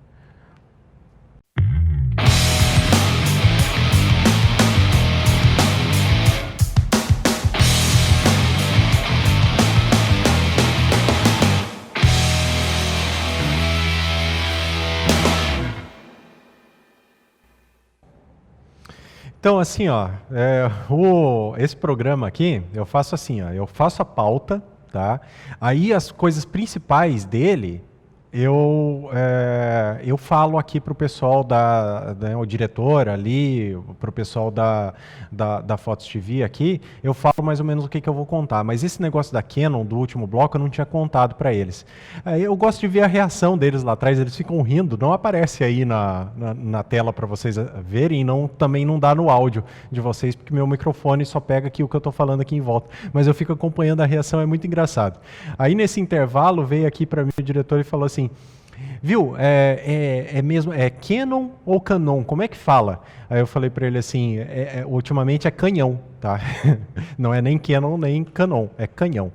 Então, assim, ó, esse programa aqui, eu faço assim, ó, eu faço a pauta, tá? Aí as coisas principais dele, eu falo aqui para o pessoal o diretor ali, para o pessoal da Fotos TV aqui, eu falo mais ou menos o que eu vou contar. Mas esse negócio da Canon, do último bloco, eu não tinha contado para eles. Eu gosto de ver a reação deles lá atrás, eles ficam rindo, não aparece aí na tela para vocês verem, também não dá no áudio de vocês, porque meu microfone só pega aqui o que eu estou falando aqui em volta. Mas eu fico acompanhando a reação, é muito engraçado. Aí nesse intervalo veio aqui para mim o diretor e falou assim: viu, é Canon ou Canon? Como é que fala? Aí eu falei para ele assim, ultimamente é canhão, tá? Não é nem Canon nem Canon, é canhão.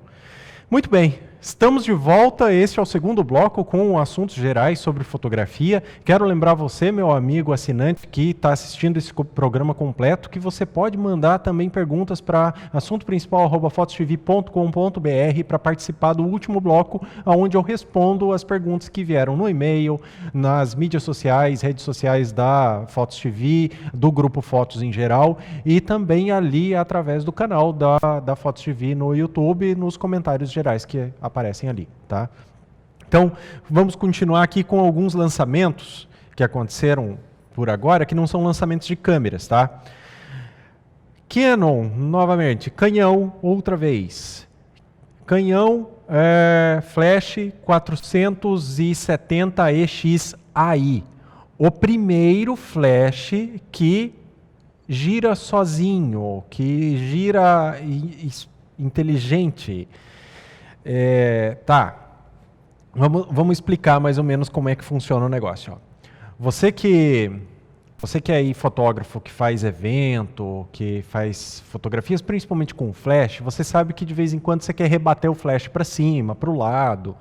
Muito bem, estamos de volta, este é o segundo bloco com assuntos gerais sobre fotografia. Quero lembrar você, meu amigo assinante, que está assistindo esse programa completo, que você pode mandar também perguntas para assuntoprincipal@fotostv.com.br para participar do último bloco, onde eu respondo as perguntas que vieram no e-mail, nas mídias sociais, redes sociais da Fotos TV, do Grupo Fotos em geral, e também ali através do canal da Fotos TV no YouTube, nos comentários gerais que aparecem ali, tá? Então, vamos continuar aqui com alguns lançamentos que aconteceram por agora, que não são lançamentos de câmeras, tá? Canon, novamente, canhão, outra vez. Canhão Flash 470 EX-AI. O primeiro flash que gira sozinho, que gira inteligente. Tá, vamos explicar mais ou menos como é que funciona o negócio. Ó. Você que é aí fotógrafo, que faz evento, que faz fotografias principalmente com flash, você sabe que de vez em quando você quer rebater o flash para cima, para o lado.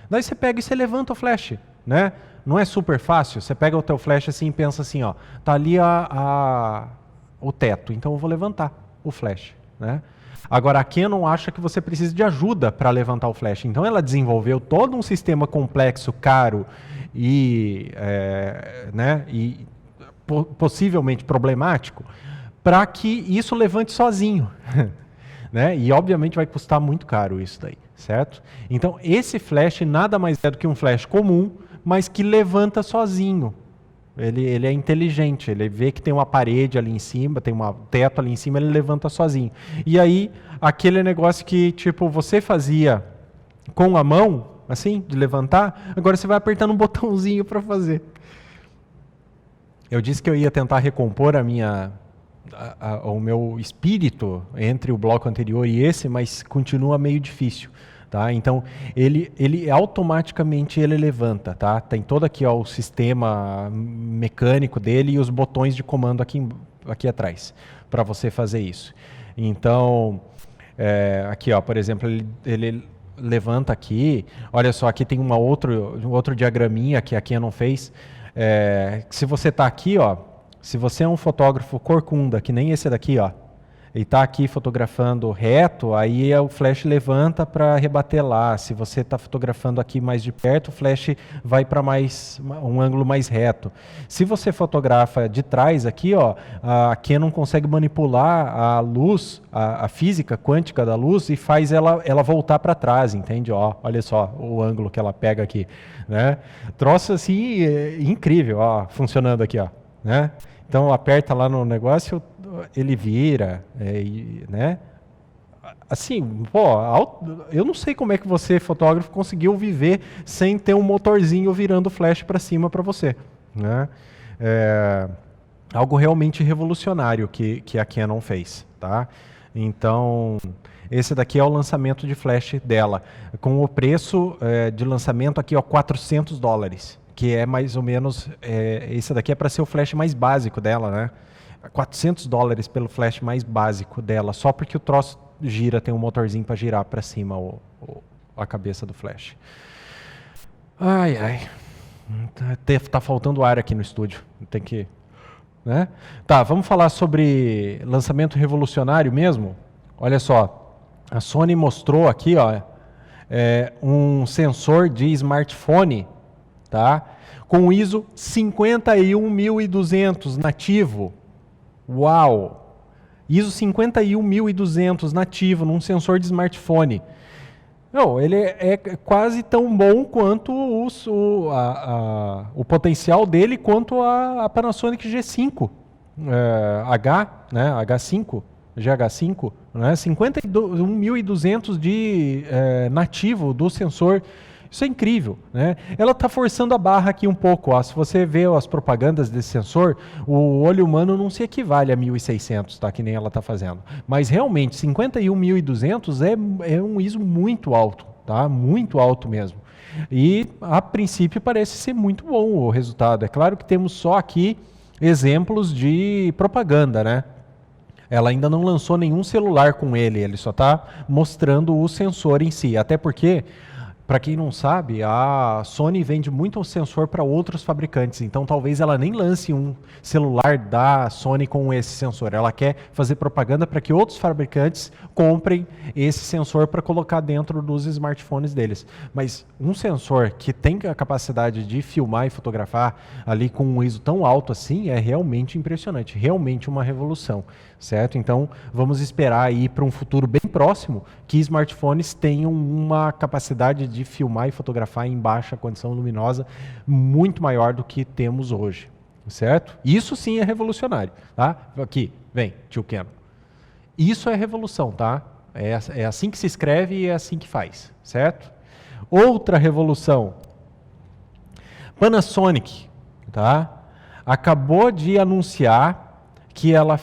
Daí você pega e você levanta o flash, né? Não é super fácil, você pega o teu flash assim e pensa assim, ó, tá ali o teto, então eu vou levantar o flash, né? Agora, a Canon acha que você precisa de ajuda para levantar o flash. Então, ela desenvolveu todo um sistema complexo, caro e possivelmente problemático para que isso levante sozinho. Né? E, obviamente, vai custar muito caro isso daí, certo? Então, esse flash nada mais é do que um flash comum, mas que levanta sozinho. Ele é inteligente, ele vê que tem uma parede ali em cima, tem um teto ali em cima, ele levanta sozinho. E aí, aquele negócio que, tipo, você fazia com a mão, assim, de levantar, agora você vai apertando um botãozinho para fazer. Eu disse que eu ia tentar recompor o meu espírito entre o bloco anterior e esse, mas continua meio difícil. Tá? Então, ele automaticamente ele levanta. Tá? Tem todo aqui ó, o sistema mecânico dele e os botões de comando aqui atrás, para você fazer isso. Então, aqui, ó, por exemplo, ele levanta aqui. Olha só, aqui tem um outro diagraminha que a Canon fez. Se você está aqui, ó, se você é um fotógrafo corcunda, que nem esse daqui, ó, e está aqui fotografando reto, aí o flash levanta para rebater lá. Se você está fotografando aqui mais de perto, o flash vai para um ângulo mais reto. Se você fotografa de trás aqui, ó, a Canon consegue manipular a luz, a física quântica da luz e faz ela voltar para trás, entende? Ó, olha só o ângulo que ela pega aqui, né? Troço assim incrível, ó, funcionando aqui, ó, né? Então aperta lá no negócio, ele vira, né? Assim, pô, eu não sei como é que você, fotógrafo, conseguiu viver sem ter um motorzinho virando flash para cima para você, né? Algo realmente revolucionário que a Canon fez, tá? Então, esse daqui é o lançamento de flash dela, com o preço de lançamento aqui, ó, $400. Que é mais ou menos, esse daqui é para ser o flash mais básico dela, né? $400 pelo flash mais básico dela, só porque o troço gira, tem um motorzinho para girar para cima a cabeça do flash. Ai, tá faltando ar aqui no estúdio, tem que, né? Tá, vamos falar sobre lançamento revolucionário mesmo? Olha só, a Sony mostrou aqui, ó, um sensor de smartphone, tá? Com ISO 51200 nativo. Uau! ISO 51200 nativo num sensor de smartphone. Não, ele é quase tão bom quanto o potencial dele quanto a Panasonic G5 H5, GH5, né? 51.200 de nativo do sensor. Isso é incrível, né? Ela está forçando a barra aqui um pouco. Ó. Se você vê as propagandas desse sensor, o olho humano não se equivale a 1.600, tá? Que nem ela está fazendo. Mas realmente, 51.200 é um ISO muito alto, tá? Muito alto mesmo. E a princípio parece ser muito bom o resultado. É claro que temos só aqui exemplos de propaganda, né? Ela ainda não lançou nenhum celular com ele só está mostrando o sensor em si. Até porque, para quem não sabe, a Sony vende muito sensor para outros fabricantes, então talvez ela nem lance um celular da Sony com esse sensor. Ela quer fazer propaganda para que outros fabricantes comprem esse sensor para colocar dentro dos smartphones deles. Mas um sensor que tem a capacidade de filmar e fotografar ali com um ISO tão alto assim é realmente impressionante, realmente uma revolução, certo? Então vamos esperar aí para um futuro bem próximo que smartphones tenham uma capacidade de filmar e fotografar em baixa condição luminosa muito maior do que temos hoje, certo? Isso sim é revolucionário, tá? Aqui, vem, tio Canon. Isso é revolução, tá? É assim que se escreve e é assim que faz, certo? Outra revolução. Panasonic, tá? Acabou de anunciar que ela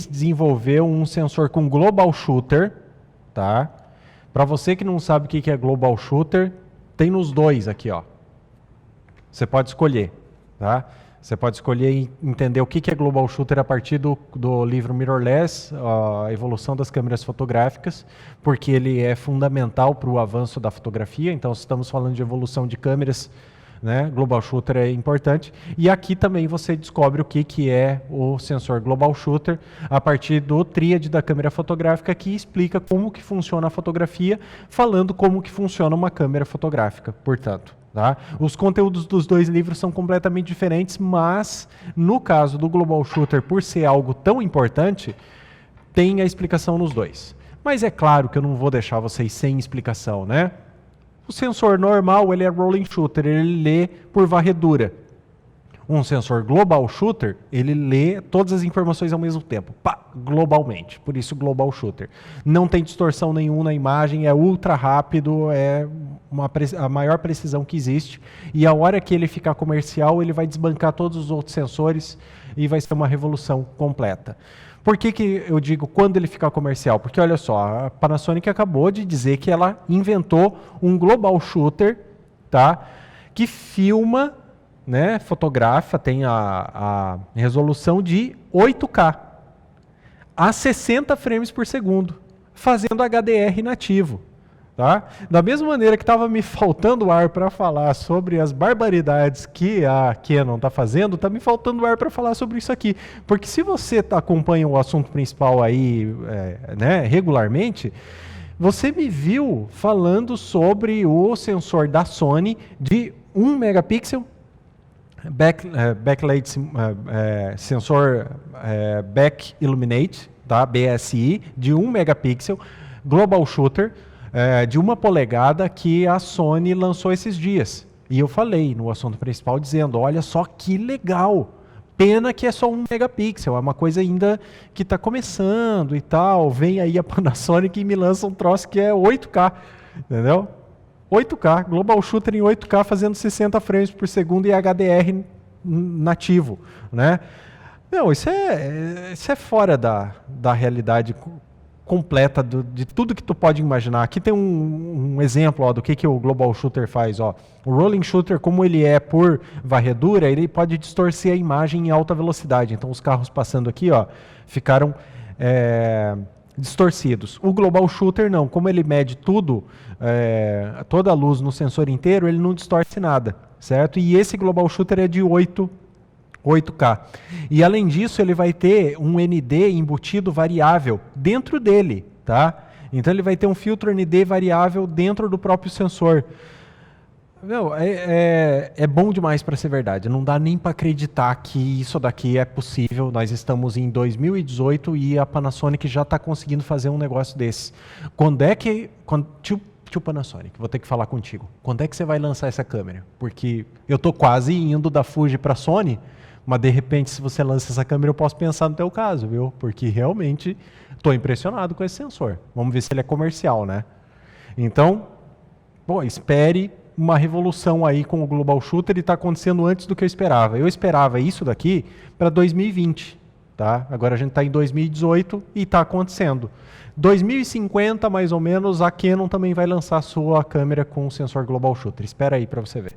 desenvolveu um sensor com Global Shooter, tá? Para você que não sabe o que é Global Shooter, tem nos dois aqui, ó. Você pode escolher, tá? Você pode escolher e entender o que é Global Shooter a partir do livro Mirrorless, a evolução das câmeras fotográficas, porque ele é fundamental para o avanço da fotografia. Então, se estamos falando de evolução de câmeras, né, Global Shooter é importante. E aqui também você descobre o que é o sensor Global Shooter a partir do tríade da câmera fotográfica, que explica como que funciona a fotografia, falando como que funciona uma câmera fotográfica, portanto. Tá? Os conteúdos dos dois livros são completamente diferentes, mas no caso do Global Shooter, por ser algo tão importante, tem a explicação nos dois. Mas é claro que eu não vou deixar vocês sem explicação, né? O sensor normal, ele é rolling shooter, ele lê por varredura. Um sensor global shooter, ele lê todas as informações ao mesmo tempo, pá, globalmente. Por isso global shooter. Não tem distorção nenhuma na imagem, é ultra rápido, é a maior precisão que existe. E a hora que ele ficar comercial, ele vai desbancar todos os outros sensores e vai ser uma revolução completa. Por que eu digo quando ele ficar comercial? Porque olha só, a Panasonic acabou de dizer que ela inventou um global shooter, tá, que filma, né, fotografa, tem a resolução de 8K a 60 frames por segundo, fazendo HDR nativo. Tá? Da mesma maneira que estava me faltando ar para falar sobre as barbaridades que a Canon está fazendo, está me faltando ar para falar sobre isso aqui. Porque se você acompanha o assunto principal aí né, regularmente, você me viu falando sobre o sensor da Sony de 1 megapixel, backlight sensor back illuminate, tá? BSI, de 1 megapixel, global shooter, de 1 polegada, que a Sony lançou esses dias. E eu falei no assunto principal dizendo, olha só que legal, pena que é só 1 megapixel, é uma coisa ainda que está começando e tal, vem aí a Panasonic e me lança um troço que é 8K, entendeu? 8K, global shooter em 8K fazendo 60 frames por segundo e HDR nativo, né? Não, isso é fora da realidade completa de tudo que tu pode imaginar. Aqui tem um exemplo, ó, do que o global shooter faz. Ó. O rolling shooter, como ele é por varredura, ele pode distorcer a imagem em alta velocidade. Então os carros passando aqui, ó, ficaram distorcidos. O global shooter não, como ele mede tudo, toda a luz no sensor inteiro, ele não distorce nada, certo? E esse global shooter é de 8K. E além disso, ele vai ter um ND embutido variável dentro dele, tá? Então ele vai ter um filtro ND variável dentro do próprio sensor. Meu, é bom demais para ser verdade. Não dá nem para acreditar que isso daqui é possível. Nós estamos em 2018 e a Panasonic já está conseguindo fazer um negócio desse. Tio Panasonic, vou ter que falar contigo. Quando é que você vai lançar essa câmera? Porque eu tô quase indo da Fuji para a Sony, mas de repente se você lança essa câmera eu posso pensar no teu caso, viu? Porque realmente estou impressionado com esse sensor. Vamos ver se ele é comercial, né? Então, espere uma revolução aí com o Global Shooter e está acontecendo antes do que eu esperava. Eu esperava isso daqui para 2020, tá? Agora a gente está em 2018 e está acontecendo. 2050, mais ou menos, a Canon também vai lançar a sua câmera com o sensor Global Shooter. Espera aí para você ver.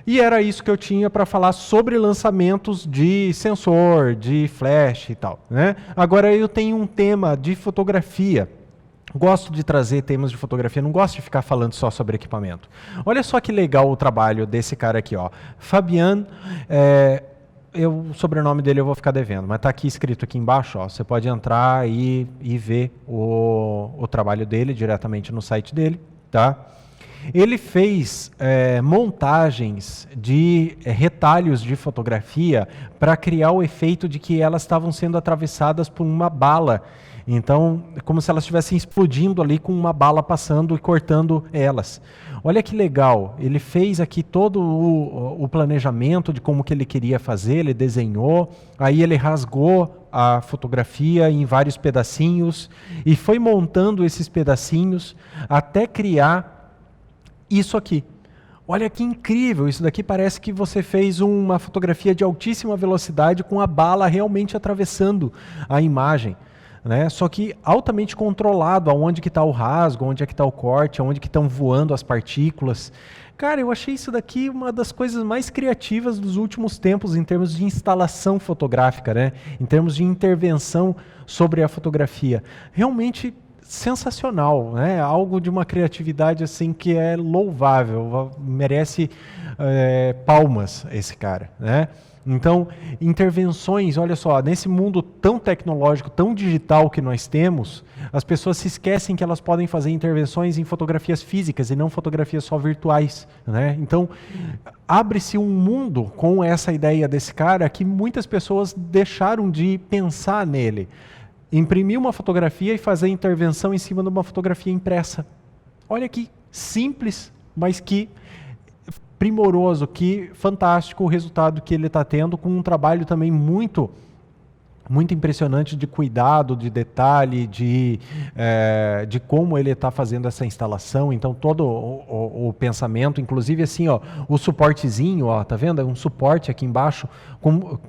E era isso que eu tinha para falar sobre lançamentos de sensor, de flash e tal, né? Agora eu tenho um tema de fotografia. Gosto de trazer temas de fotografia, não gosto de ficar falando só sobre equipamento. Olha só que legal o trabalho desse cara aqui, ó. Fabian, o sobrenome dele eu vou ficar devendo, mas está aqui escrito aqui embaixo, ó. Você pode entrar e ver o trabalho dele diretamente no site dele, tá? Ele fez montagens de retalhos de fotografia para criar o efeito de que elas estavam sendo atravessadas por uma bala. Então, como se elas estivessem explodindo ali com uma bala passando e cortando elas. Olha que legal, ele fez aqui todo o planejamento de como que ele queria fazer, ele desenhou, aí ele rasgou a fotografia em vários pedacinhos e foi montando esses pedacinhos até criar isso aqui. Olha que incrível, isso daqui parece que você fez uma fotografia de altíssima velocidade com a bala realmente atravessando a imagem. Né? Só que altamente controlado, aonde que está o rasgo, onde é que está o corte, aonde que estão voando as partículas. Cara, eu achei isso daqui uma das coisas mais criativas dos últimos tempos em termos de instalação fotográfica, né? Em termos de intervenção sobre a fotografia. Realmente sensacional, né? Algo de uma criatividade assim que é louvável, merece palmas esse cara, né? Então, intervenções, olha só, nesse mundo tão tecnológico, tão digital que nós temos, as pessoas se esquecem que elas podem fazer intervenções em fotografias físicas e não fotografias só virtuais, né? Então, abre-se um mundo com essa ideia desse cara que muitas pessoas deixaram de pensar nele. Imprimir uma fotografia e fazer intervenção em cima de uma fotografia impressa. Olha que simples, mas que primoroso, que fantástico o resultado que ele está tendo, com um trabalho também muito impressionante de cuidado, de detalhe, de como ele está fazendo essa instalação. Então, todo o pensamento, inclusive assim, ó, o suportezinho, ó, tá vendo? É um suporte aqui embaixo,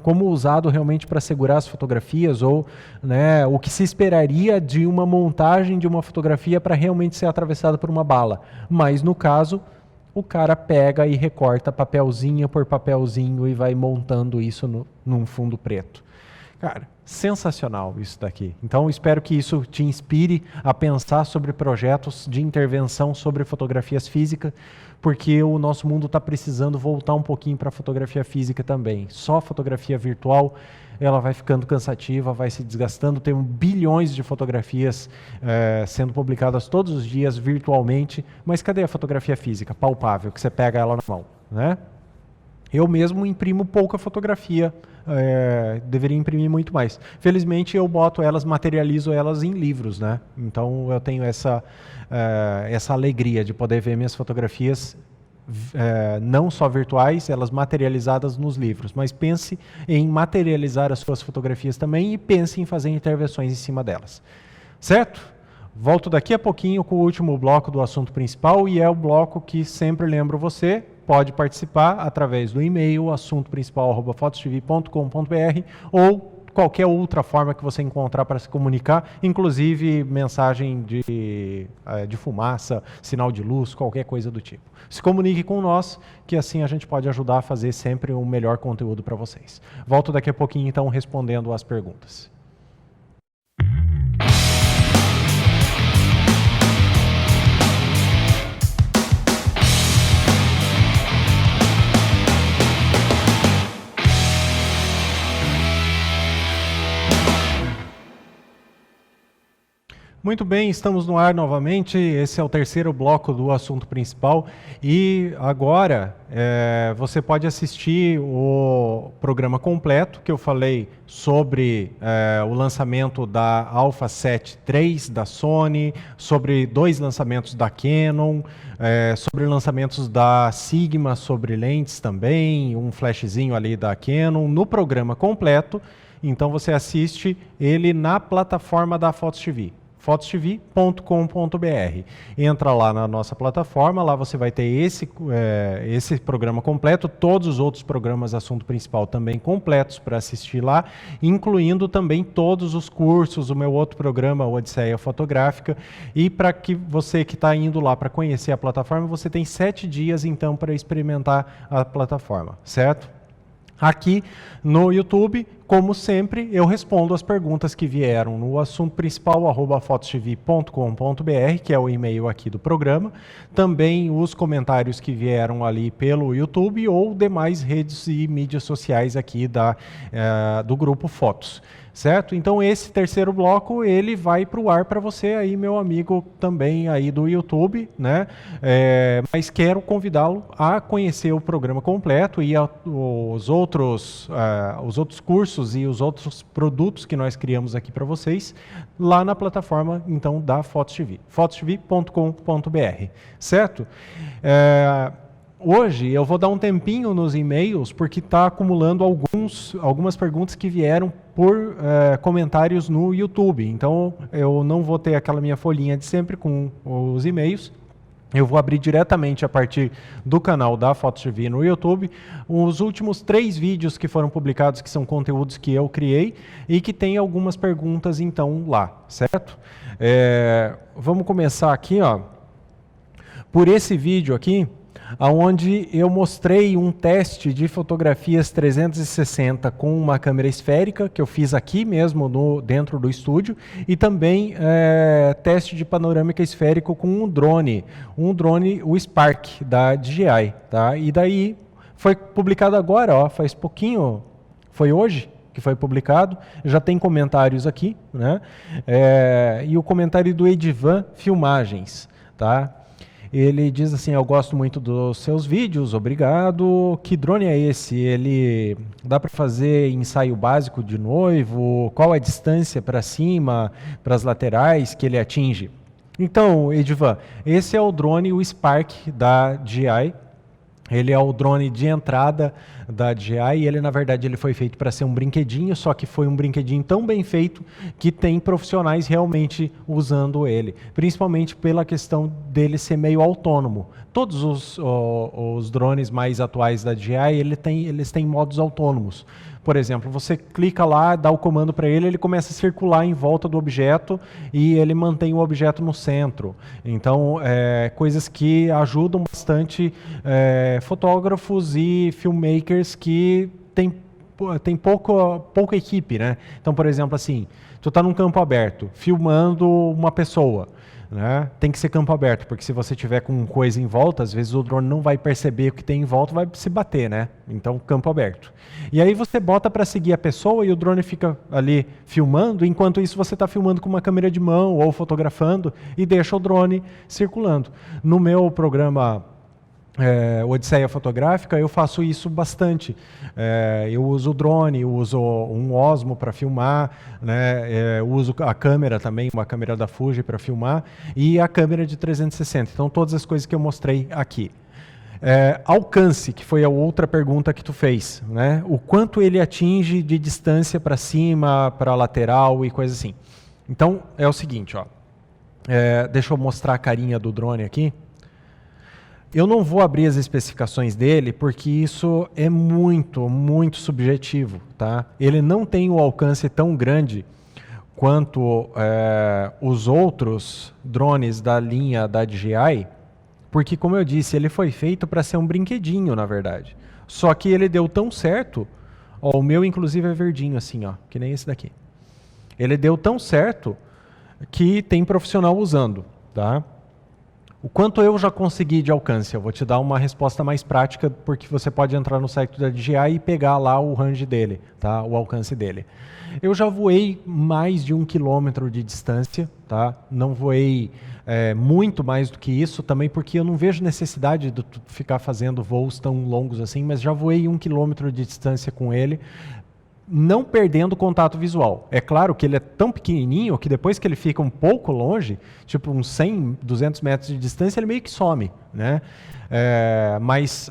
como usado realmente para segurar as fotografias, ou, né, o que se esperaria de uma montagem de uma fotografia para realmente ser atravessada por uma bala. Mas, no caso, o cara pega e recorta papelzinho por papelzinho e vai montando isso num fundo preto. Cara, sensacional isso daqui. Então, espero que isso te inspire a pensar sobre projetos de intervenção sobre fotografias físicas, porque o nosso mundo está precisando voltar um pouquinho para a fotografia física também. Só fotografia virtual, ela vai ficando cansativa, vai se desgastando. Tem bilhões de fotografias sendo publicadas todos os dias virtualmente, mas cadê a fotografia física, palpável, que você pega ela na mão, né? Eu mesmo imprimo pouca fotografia, deveria imprimir muito mais. Felizmente eu materializo elas em livros, né? Então eu tenho essa alegria de poder ver minhas fotografias, não só virtuais, elas materializadas nos livros. Mas pense em materializar as suas fotografias também e pense em fazer intervenções em cima delas. Certo? Volto daqui a pouquinho com o último bloco do assunto principal, e é o bloco que sempre lembro você, pode participar através do e-mail assuntoprincipal@fotostv.com.br ou qualquer outra forma que você encontrar para se comunicar, inclusive mensagem de fumaça, sinal de luz, qualquer coisa do tipo. Se comunique com nós, que assim a gente pode ajudar a fazer sempre um melhor conteúdo para vocês. Volto daqui a pouquinho então respondendo as perguntas. Muito bem, estamos no ar novamente. Esse é o terceiro bloco do assunto principal e agora você pode assistir o programa completo que eu falei sobre o lançamento da Alpha 7 III da Sony, sobre 2 lançamentos da Canon, sobre lançamentos da Sigma, sobre lentes também, um flashzinho ali da Canon, no programa completo. Então você assiste ele na plataforma da FotosTV. fotostv.com.br. Entra lá na nossa plataforma, lá você vai ter esse programa completo, todos os outros programas assunto principal também completos para assistir lá, incluindo também todos os cursos, o meu outro programa, Odisseia Fotográfica, e para que você que está indo lá para conhecer a plataforma, você tem 7 dias então para experimentar a plataforma, certo? Aqui no YouTube, como sempre, eu respondo as perguntas que vieram no assunto principal, @fotostv.com.br, que é o e-mail aqui do programa. Também os comentários que vieram ali pelo YouTube ou demais redes e mídias sociais aqui do grupo Fotos. Certo? Então esse terceiro bloco, ele vai para o ar para você aí, meu amigo também aí do YouTube, né? Mas quero convidá-lo a conhecer o programa completo e os outros cursos e os outros produtos que nós criamos aqui para vocês lá na plataforma então da FotosTV, fotostv.com.br, certo? Hoje eu vou dar um tempinho nos e-mails porque está acumulando algumas perguntas que vieram por comentários no YouTube. Então eu não vou ter aquela minha folhinha de sempre com os e-mails. Eu vou abrir diretamente a partir do canal da FotosTV no YouTube os últimos 3 vídeos que foram publicados, que são conteúdos que eu criei e que tem algumas perguntas então lá, certo? Vamos começar aqui, ó, por esse vídeo aqui, onde eu mostrei um teste de fotografias 360 com uma câmera esférica, que eu fiz aqui mesmo dentro do estúdio, e também teste de panorâmica esférico com um drone, o Spark da DJI, tá? E daí foi publicado agora, ó, faz pouquinho, foi hoje que foi publicado, já tem comentários aqui, né? E o comentário do Edivan Filmagens, tá? Ele diz assim: eu gosto muito dos seus vídeos, obrigado. Que drone é esse? Ele dá para fazer ensaio básico de noivo? Qual a distância para cima, para as laterais que ele atinge? Então, Edivan, esse é o drone, o Spark da DJI. Ele é o drone de entrada da DJI e ele, na verdade, ele foi feito para ser um brinquedinho, só que foi um brinquedinho tão bem feito que tem profissionais realmente usando ele, principalmente pela questão dele ser meio autônomo. Todos os drones mais atuais da DJI, eles têm modos autônomos. Por exemplo, você clica lá, dá o comando para ele, ele começa a circular em volta do objeto e ele mantém o objeto no centro. Então, coisas que ajudam bastante fotógrafos e filmmakers que tem pouca equipe, né? Então, por exemplo, assim, tu está num campo aberto, filmando uma pessoa. Né? Tem que ser campo aberto, porque se você tiver com coisa em volta, às vezes o drone não vai perceber o que tem em volta, vai se bater, né? Então, campo aberto. E aí você bota para seguir a pessoa e o drone fica ali filmando, enquanto isso você está filmando com uma câmera de mão ou fotografando e deixa o drone circulando. No meu programa Odisseia Fotográfica, eu faço isso bastante. Eu uso o drone, eu uso um Osmo para filmar, né? Uso a câmera também, uma câmera da Fuji para filmar, e a câmera de 360. Então, todas as coisas que eu mostrei aqui. Alcance, que foi a outra pergunta que tu fez, né? O quanto ele atinge de distância para cima, para lateral e coisa assim. Então, é o seguinte, ó. Deixa eu mostrar a carinha do drone aqui. Eu não vou abrir as especificações dele, porque isso é muito, muito subjetivo, tá? Ele não tem o alcance tão grande quanto os outros drones da linha da DJI, porque, como eu disse, ele foi feito para ser um brinquedinho, na verdade. Só que ele deu tão certo, ó, o meu inclusive é verdinho assim, ó, que nem esse daqui. Ele deu tão certo que tem profissional usando, tá? O quanto eu já consegui de alcance? Eu vou te dar uma resposta mais prática, porque você pode entrar no site da DJI e pegar lá o range dele, tá? O alcance dele. Eu já voei mais de 1 quilômetro de distância, tá? Não voei muito mais do que isso, também porque eu não vejo necessidade de ficar fazendo voos tão longos assim, mas já voei 1 quilômetro de distância com ele, não perdendo contato visual. É claro que ele é tão pequenininho que depois que ele fica um pouco longe, tipo uns 100, 200 metros de distância, ele meio que some, né? Mas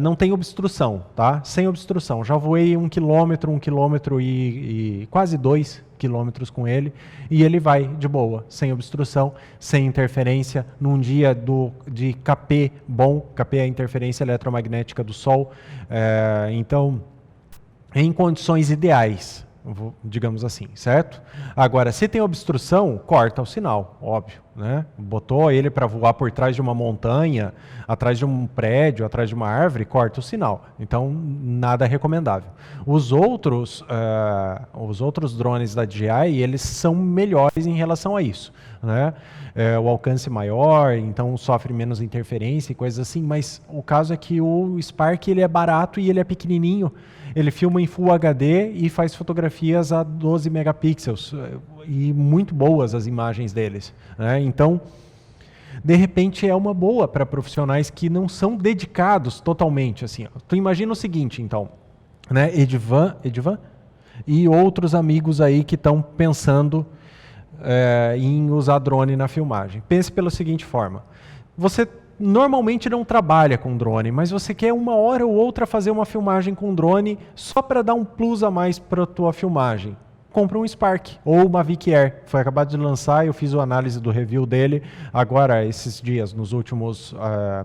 não tem obstrução, tá? Sem obstrução. Já voei 1 quilômetro e quase 2 quilômetros com ele, e ele vai de boa, sem obstrução, sem interferência, num dia de KP bom. KP é a interferência eletromagnética do Sol. Então, em condições ideais, digamos assim, certo? Agora, se tem obstrução, corta o sinal, óbvio, né? Botou ele para voar por trás de uma montanha, atrás de um prédio, atrás de uma árvore, corta o sinal. Então, nada recomendável. Os outros drones da DJI, eles são melhores em relação a isso, né? O alcance maior, então sofre menos interferência e coisas assim, mas o caso é que o Spark ele é barato e ele é pequenininho. Ele filma em Full HD e faz fotografias a 12 megapixels e muito boas as imagens deles, né? Então, de repente é uma boa para profissionais que não são dedicados totalmente assim. Ó. Tu imagina o seguinte, então, né? Edvan e outros amigos aí que estão pensando em usar drone na filmagem. Pense pela seguinte forma: você normalmente não trabalha com drone, mas você quer uma hora ou outra fazer uma filmagem com drone só para dar um plus a mais para a tua filmagem. Compra um Spark ou uma Mavic Air. Foi acabado de lançar, eu fiz a análise do review dele agora esses dias, nos últimos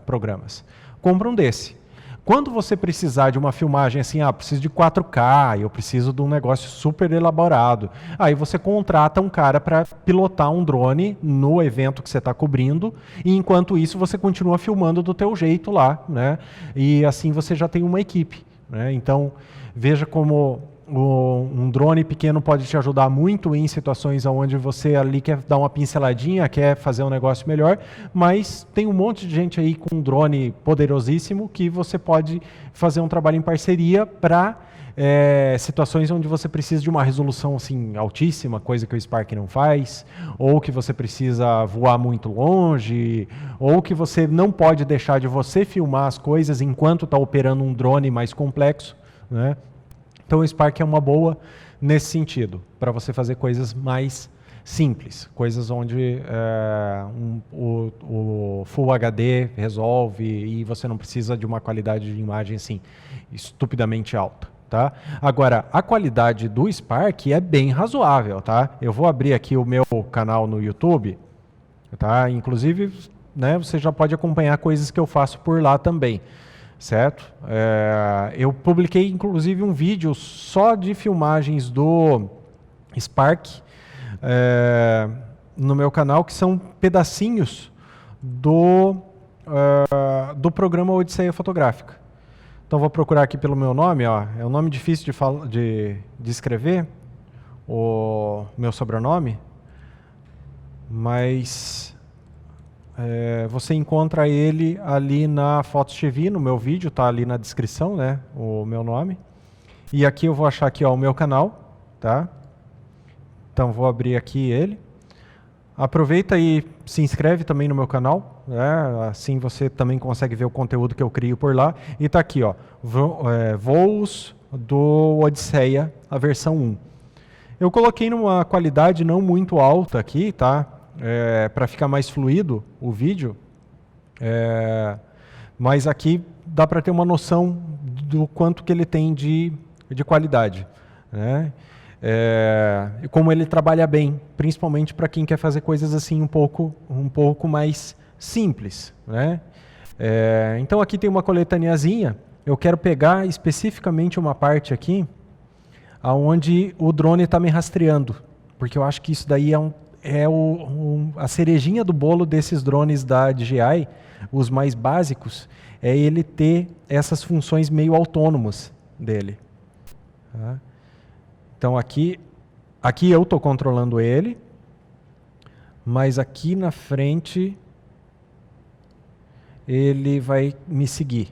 programas. Compra um desse. Quando você precisar de uma filmagem assim, preciso de 4K, eu preciso de um negócio super elaborado, aí você contrata um cara para pilotar um drone no evento que você está cobrindo, e enquanto isso você continua filmando do teu jeito lá, né? E assim você já tem uma equipe, né? Então, veja como um drone pequeno pode te ajudar muito em situações onde você ali quer dar uma pinceladinha, quer fazer um negócio melhor, mas tem um monte de gente aí com um drone poderosíssimo que você pode fazer um trabalho em parceria para situações onde você precisa de uma resolução assim, altíssima, coisa que o Spark não faz, ou que você precisa voar muito longe, ou que você não pode deixar de você filmar as coisas enquanto está operando um drone mais complexo, né? Então o Spark é uma boa nesse sentido, para você fazer coisas mais simples, coisas onde o Full HD resolve e você não precisa de uma qualidade de imagem assim estupidamente alta. Tá? Agora, a qualidade do Spark é bem razoável. Tá? Eu vou abrir aqui o meu canal no YouTube, tá? Inclusive, né, você já pode acompanhar coisas que eu faço por lá também. Certo? Eu publiquei inclusive um vídeo só de filmagens do Spark no meu canal, que são pedacinhos do programa Odisseia Fotográfica. Então vou procurar aqui pelo meu nome, ó. É um nome difícil de escrever, o meu sobrenome, mas você encontra ele ali na Fotos TV, no meu vídeo, tá ali na descrição, né, o meu nome. E aqui eu vou achar aqui, ó, o meu canal, tá? Então vou abrir aqui ele. Aproveita e se inscreve também no meu canal, né? Assim você também consegue ver o conteúdo que eu crio por lá. E tá aqui, ó, voos do Odisseia, a versão 1. Eu coloquei numa qualidade não muito alta aqui, tá? Para ficar mais fluido o vídeo, mas aqui dá para ter uma noção do quanto que ele tem de qualidade, né? E como ele trabalha bem, principalmente para quem quer fazer coisas assim um pouco mais simples, né? Então aqui tem uma coletâneazinha. Eu quero pegar especificamente uma parte aqui aonde o drone está me rastreando, porque eu acho que isso daí a cerejinha do bolo desses drones da DJI, os mais básicos, é ele ter essas funções meio autônomas dele. Tá? Então aqui eu estou controlando ele, mas aqui na frente ele vai me seguir.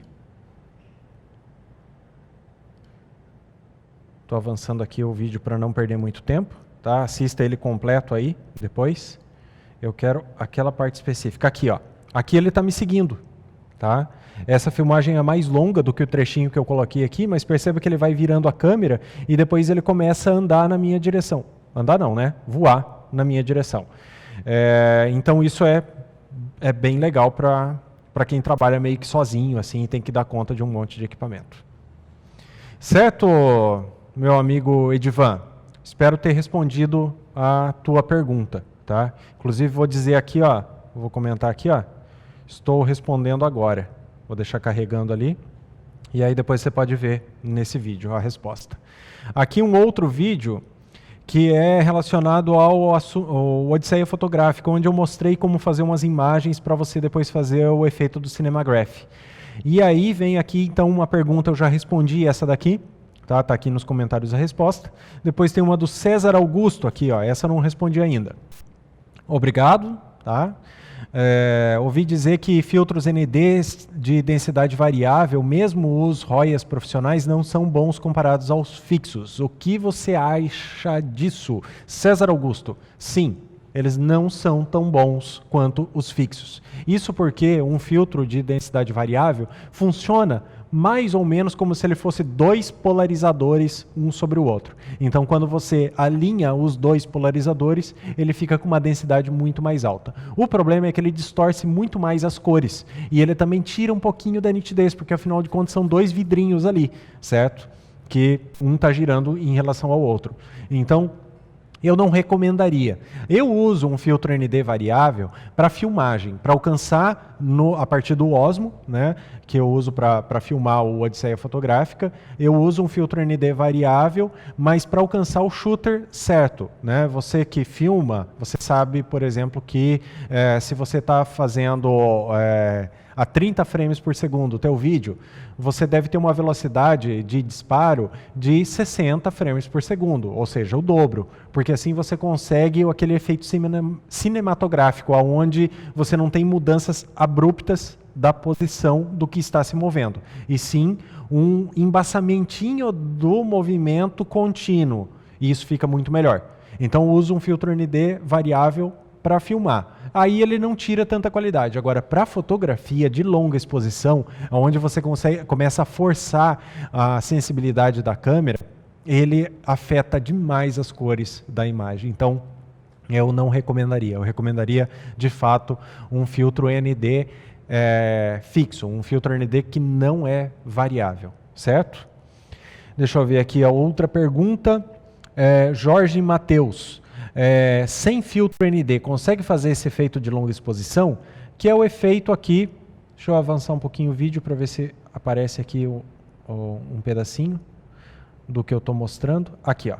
Estou avançando aqui o vídeo para não perder muito tempo. Tá? Assista ele completo aí, depois. Eu quero aquela parte específica. Aqui, ó. Aqui ele está me seguindo. Tá? Essa filmagem é mais longa do que o trechinho que eu coloquei aqui, mas perceba que ele vai virando a câmera e depois ele começa a andar na minha direção. Andar não, né? Voar na minha direção. Então isso é bem legal para quem trabalha meio que sozinho, assim, e tem que dar conta de um monte de equipamento. Certo, meu amigo Edivan? Espero ter respondido a tua pergunta, tá? Inclusive vou dizer aqui, ó, vou comentar aqui, ó, estou respondendo agora. Vou deixar carregando ali e aí depois você pode ver nesse vídeo a resposta. Aqui um outro vídeo que é relacionado ao Odisseia Fotográfica, onde eu mostrei como fazer umas imagens para você depois fazer o efeito do Cinemagraph. E aí vem aqui então uma pergunta, eu já respondi essa daqui. Tá aqui nos comentários a resposta. Depois tem uma do César Augusto aqui, ó. Essa eu não respondi ainda. Obrigado. Tá? Ouvi dizer que filtros NDs de densidade variável, mesmo os ROIAs profissionais, não são bons comparados aos fixos. O que você acha disso? César Augusto, sim. Eles não são tão bons quanto os fixos. Isso porque um filtro de densidade variável funciona mais ou menos como se ele fosse dois polarizadores um sobre o outro. Então, quando você alinha os dois polarizadores, ele fica com uma densidade muito mais alta. O problema é que ele distorce muito mais as cores. E ele também tira um pouquinho da nitidez, porque afinal de contas são dois vidrinhos ali, certo? Que um está girando em relação ao outro. Então, eu não recomendaria. Eu uso um filtro ND variável para filmagem, para alcançar a partir do Osmo, né, que eu uso para filmar o Odisseia Fotográfica. Eu uso um filtro ND variável, mas para alcançar o shooter certo, né? Você que filma, você sabe, por exemplo, que se você está fazendo a 30 frames por segundo o teu vídeo, você deve ter uma velocidade de disparo de 60 frames por segundo, ou seja, o dobro, porque assim você consegue aquele efeito cinematográfico, onde você não tem mudanças abruptas da posição do que está se movendo, e sim um embaçamentinho do movimento contínuo, e isso fica muito melhor. Então uso um filtro ND variável para filmar. Aí ele não tira tanta qualidade. Agora, para fotografia de longa exposição, onde você começa a forçar a sensibilidade da câmera, ele afeta demais as cores da imagem. Então, eu não recomendaria. Eu recomendaria, de fato, um filtro ND fixo, um filtro ND que não é variável, certo? Deixa eu ver aqui a outra pergunta. Jorge Mateus. Sem filtro ND, consegue fazer esse efeito de longa exposição? Que é o efeito aqui. Deixa eu avançar um pouquinho o vídeo para ver se aparece aqui um pedacinho do que eu estou mostrando. Aqui, ó.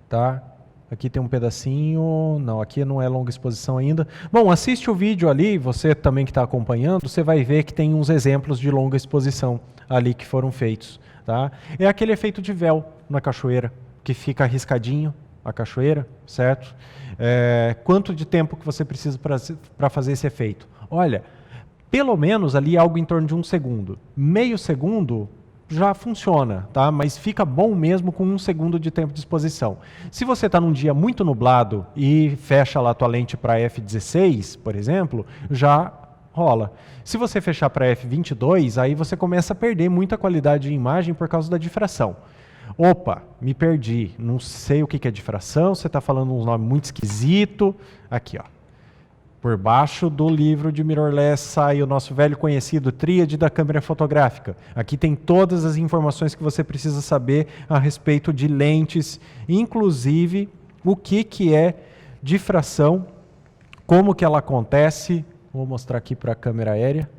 Tá? Aqui tem um pedacinho. Não, aqui não é longa exposição ainda. Bom, assiste o vídeo ali, você também que está acompanhando, você vai ver que tem uns exemplos de longa exposição ali que foram feitos. Tá? É aquele efeito de véu na cachoeira, que fica arriscadinho a cachoeira, certo? Quanto de tempo que você precisa para fazer esse efeito? Olha, pelo menos ali algo em torno de 1 segundo. Meio segundo já funciona, tá? Mas fica bom mesmo com 1 segundo de tempo de exposição. Se você está num dia muito nublado e fecha lá a tua lente para f16, por exemplo, já rola. Se você fechar para f22, aí você começa a perder muita qualidade de imagem por causa da difração. Opa, me perdi, não sei o que é difração, você está falando um nome muito esquisito. Aqui, ó. Por baixo do livro de mirrorless sai o nosso velho conhecido Tríade da câmera fotográfica. Aqui tem todas as informações que você precisa saber a respeito de lentes, inclusive o que é difração, como que ela acontece. Vou mostrar aqui para a câmera aérea.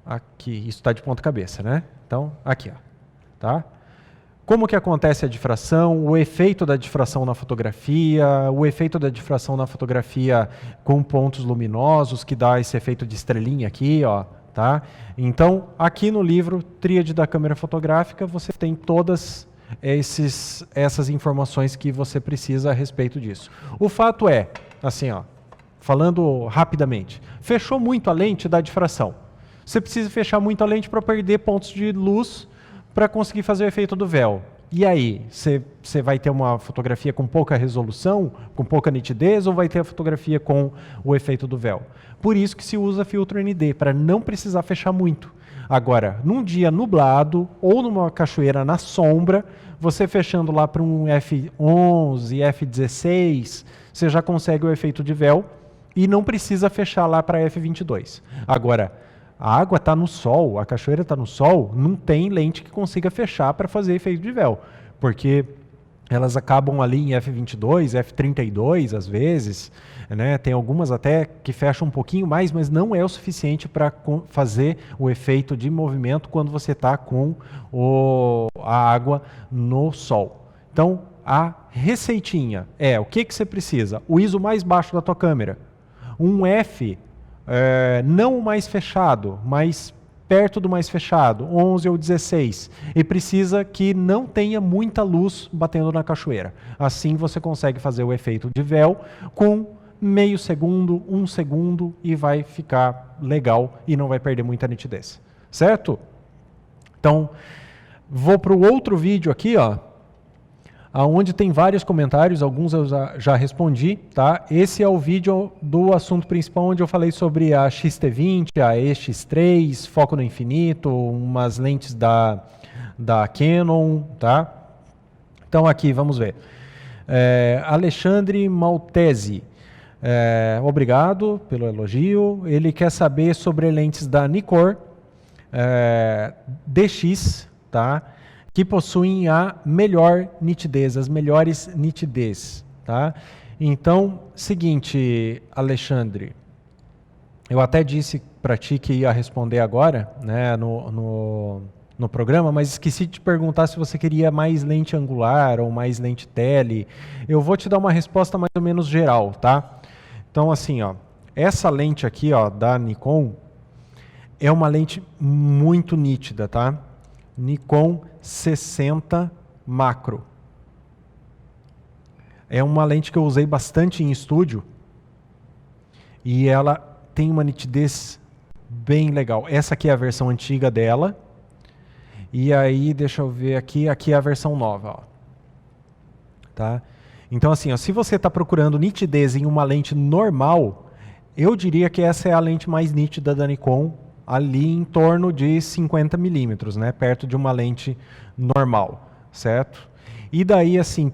Aqui, isso está de ponta cabeça, né? Então, aqui, ó. Tá? Como que acontece a difração, o efeito da difração na fotografia, o efeito da difração na fotografia com pontos luminosos, que dá esse efeito de estrelinha aqui, ó, tá? Então, aqui no livro Tríade da câmera fotográfica, você tem todas essas informações que você precisa a respeito disso. O fato é, assim, ó, falando rapidamente, fechou muito a lente da difração. Você precisa fechar muito a lente para perder pontos de luz para conseguir fazer o efeito do véu. E aí, você vai ter uma fotografia com pouca resolução, com pouca nitidez, ou vai ter a fotografia com o efeito do véu? Por isso que se usa filtro ND, para não precisar fechar muito. Agora, num dia nublado, ou numa cachoeira na sombra, você fechando lá para um F11, F16, você já consegue o efeito de véu, e não precisa fechar lá para F22. Agora, a água está no sol, a cachoeira está no sol, não tem lente que consiga fechar para fazer efeito de véu, porque elas acabam ali em F22, F32 às vezes, né? Tem algumas até que fecham um pouquinho mais, mas não é o suficiente para fazer o efeito de movimento quando você está com a água no sol. Então, a receitinha é, o que você precisa? O ISO mais baixo da tua câmera, um F não o mais fechado, mas perto do mais fechado, 11 ou 16, e precisa que não tenha muita luz batendo na cachoeira. Assim você consegue fazer o efeito de véu com meio segundo, 1 segundo, e vai ficar legal e não vai perder muita nitidez. Certo? Então, vou para o outro vídeo aqui, ó, onde tem vários comentários, alguns eu já respondi, tá? Esse é o vídeo do assunto principal, onde eu falei sobre a XT20, a EX3, foco no infinito, umas lentes da Canon, tá? Então aqui, vamos ver. Alexandre Maltese, obrigado pelo elogio. Ele quer saber sobre lentes da Nikkor DX, tá? Que possuem a melhor nitidez, as melhores nitidez, tá? Então, seguinte, Alexandre, eu até disse para ti que ia responder agora, né, no programa, mas esqueci de te perguntar se você queria mais lente angular ou mais lente tele. Eu vou te dar uma resposta mais ou menos geral, tá? Então, assim, ó, essa lente aqui, ó, da Nikon, é uma lente muito nítida, tá? Nikon 60 macro. É uma lente que eu usei bastante em estúdio e ela tem uma nitidez bem legal. Essa aqui é a versão antiga dela. E aí, deixa eu ver aqui é a versão nova, ó. Tá? Então assim, ó, se você está procurando nitidez em uma lente normal, eu diria que essa é a lente mais nítida da Nikon, ali em torno de 50 milímetros, né? Perto de uma lente normal, certo? E daí, assim,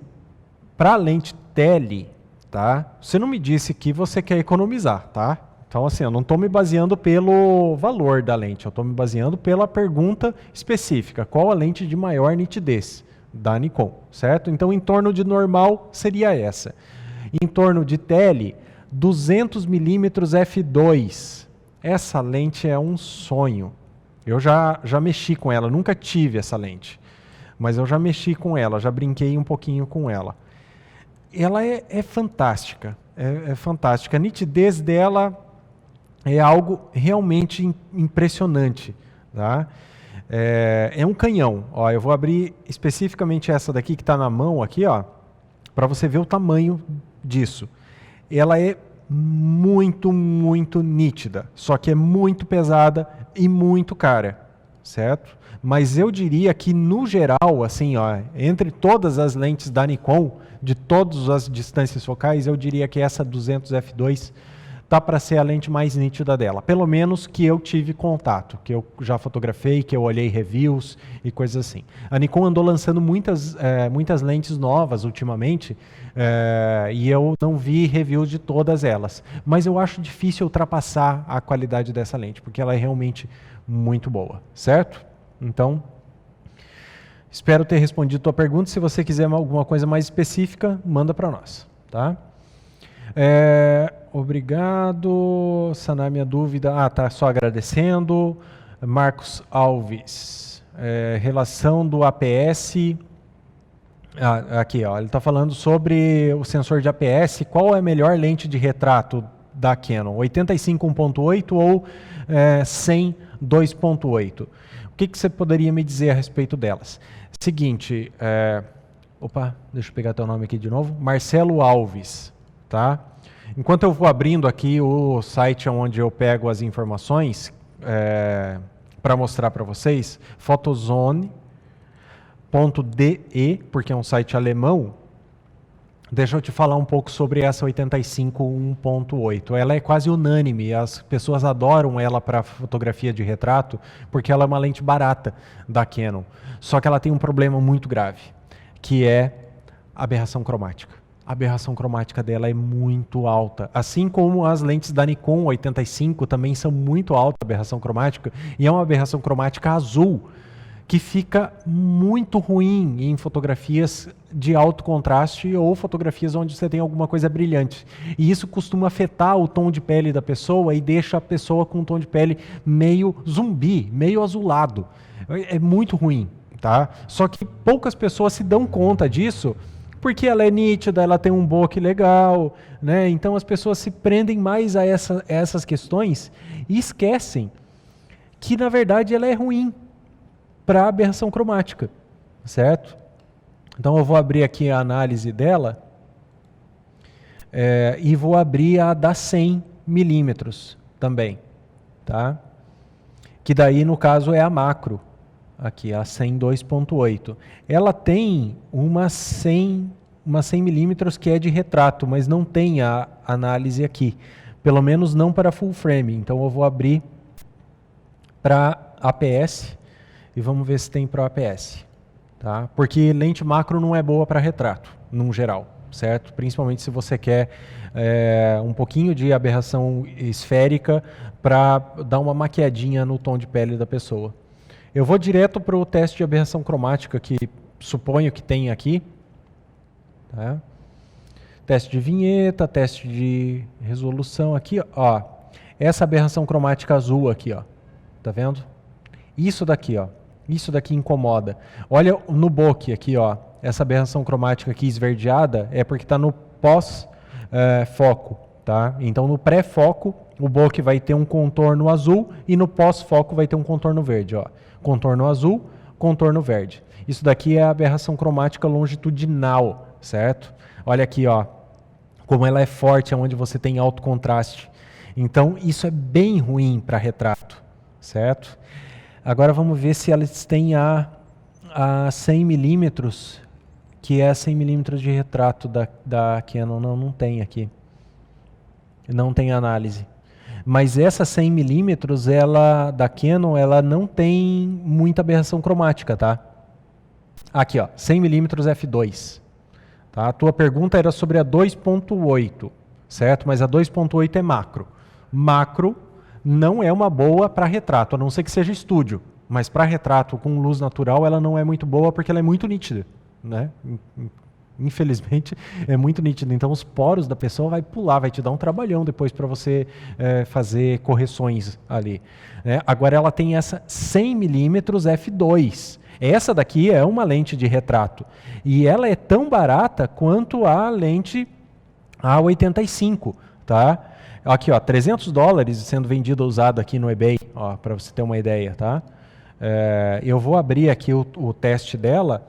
para lente tele, tá? Você não me disse que você quer economizar, tá? Então, assim, eu não estou me baseando pelo valor da lente, eu estou me baseando pela pergunta específica. Qual a lente de maior nitidez da Nikon, certo? Então, em torno de normal seria essa. Em torno de tele, 200mm f2. Essa lente é um sonho. Eu já mexi com ela, nunca tive essa lente. Mas eu já mexi com ela, já brinquei um pouquinho com ela. Ela é fantástica, é fantástica. A nitidez dela é algo realmente impressionante, tá? É um canhão. Ó, eu vou abrir especificamente essa daqui que está na mão aqui, ó, para você ver o tamanho disso. Ela é muito, muito nítida, só que é muito pesada e muito cara, certo? Mas eu diria que no geral, assim, ó, entre todas as lentes da Nikon, de todas as distâncias focais, eu diria que essa 200 f2 tá para ser a lente mais nítida dela, pelo menos que eu tive contato, que eu já fotografei, que eu olhei reviews e coisas assim. A Nikon andou lançando muitas lentes novas ultimamente, e eu não vi reviews de todas elas, mas eu acho difícil ultrapassar a qualidade dessa lente, porque ela é realmente muito boa, certo? Então, espero ter respondido a tua pergunta. Se você quiser alguma coisa mais específica, manda para nós, tá? Obrigado. Sanar minha dúvida. Tá só agradecendo. Marcos Alves. Relação do APS. Aqui, ó, ele está falando sobre o sensor de APS. Qual é a melhor lente de retrato da Canon? 85 1.8 ou 100 2.8? O que você poderia me dizer a respeito delas? Seguinte, deixa eu pegar teu nome aqui de novo. Marcelo Alves, tá? Enquanto eu vou abrindo aqui o site onde eu pego as informações para mostrar para vocês, photozone.de, porque é um site alemão. Deixa eu te falar um pouco sobre essa 85 1.8. Ela é quase unânime, as pessoas adoram ela para fotografia de retrato, porque ela é uma lente barata da Canon. Só que ela tem um problema muito grave, que é a aberração cromática. A aberração cromática dela é muito alta, assim como as lentes da Nikon 85 também são muito alta a aberração cromática, e é uma aberração cromática azul, que fica muito ruim em fotografias de alto contraste ou fotografias onde você tem alguma coisa brilhante. E isso costuma afetar o tom de pele da pessoa e deixa a pessoa com um tom de pele meio zumbi, meio azulado. É muito ruim, tá? Só que poucas pessoas se dão conta disso porque ela é nítida, ela tem um bokeh legal, né? Então as pessoas se prendem mais a essas questões e esquecem que, na verdade, ela é ruim para aberração cromática, certo? Então eu vou abrir aqui a análise dela e vou abrir a da 100 milímetros também, tá? Que daí no caso é a macro, aqui a 100 2.8. Ela tem uma 100 milímetros que é de retrato, mas não tem a análise aqui, pelo menos não para full frame. Então eu vou abrir para APS. E vamos ver se tem para o APS, tá? Porque lente macro não é boa para retrato, num geral, certo? Principalmente se você quer um pouquinho de aberração esférica para dar uma maquiadinha no tom de pele da pessoa. Eu vou direto para o teste de aberração cromática que suponho que tem aqui, tá? Teste de vinheta, teste de resolução aqui, ó. Essa aberração cromática azul aqui, ó. Tá vendo? Isso daqui, ó. Isso daqui incomoda. Olha no bokeh aqui, ó. Essa aberração cromática aqui esverdeada é porque está no pós-foco, tá? Então no pré-foco o bokeh vai ter um contorno azul e no pós-foco vai ter um contorno verde, ó. Contorno azul, contorno verde. Isso daqui é a aberração cromática longitudinal, certo? Olha aqui, ó. Como ela é forte, onde você tem alto contraste. Então isso é bem ruim para retrato, certo? Agora vamos ver se elas têm a 100 milímetros, que é 100 milímetros de retrato da Canon. Não tem aqui. Não tem análise. Mas essa 100 milímetros, da Canon, ela não tem muita aberração cromática, tá? Aqui, ó, 100 milímetros f2. Tá? A tua pergunta era sobre a 2.8, certo? Mas a 2.8 é macro. Macro não é uma boa para retrato, a não ser que seja estúdio. Mas para retrato com luz natural, ela não é muito boa porque ela é muito nítida, né? Infelizmente, é muito nítida. Então, os poros da pessoa vai pular, vai te dar um trabalhão depois para você fazer correções ali. Agora, ela tem essa 100mm f2. Essa daqui é uma lente de retrato. E ela é tão barata quanto a lente A85, tá? Aqui, ó, $300 sendo vendida usada aqui no eBay, para você ter uma ideia, tá? Eu vou abrir aqui o teste dela,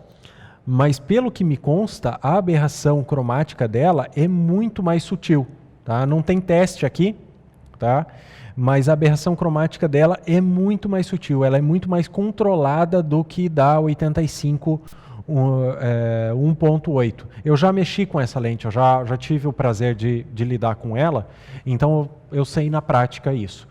mas pelo que me consta, a aberração cromática dela é muito mais sutil, tá? Não tem teste aqui, tá? Mas a aberração cromática dela é muito mais sutil, ela é muito mais controlada do que da 85 1.8. Eu já mexi com essa lente, eu já tive o prazer de lidar com ela, então eu sei na prática isso.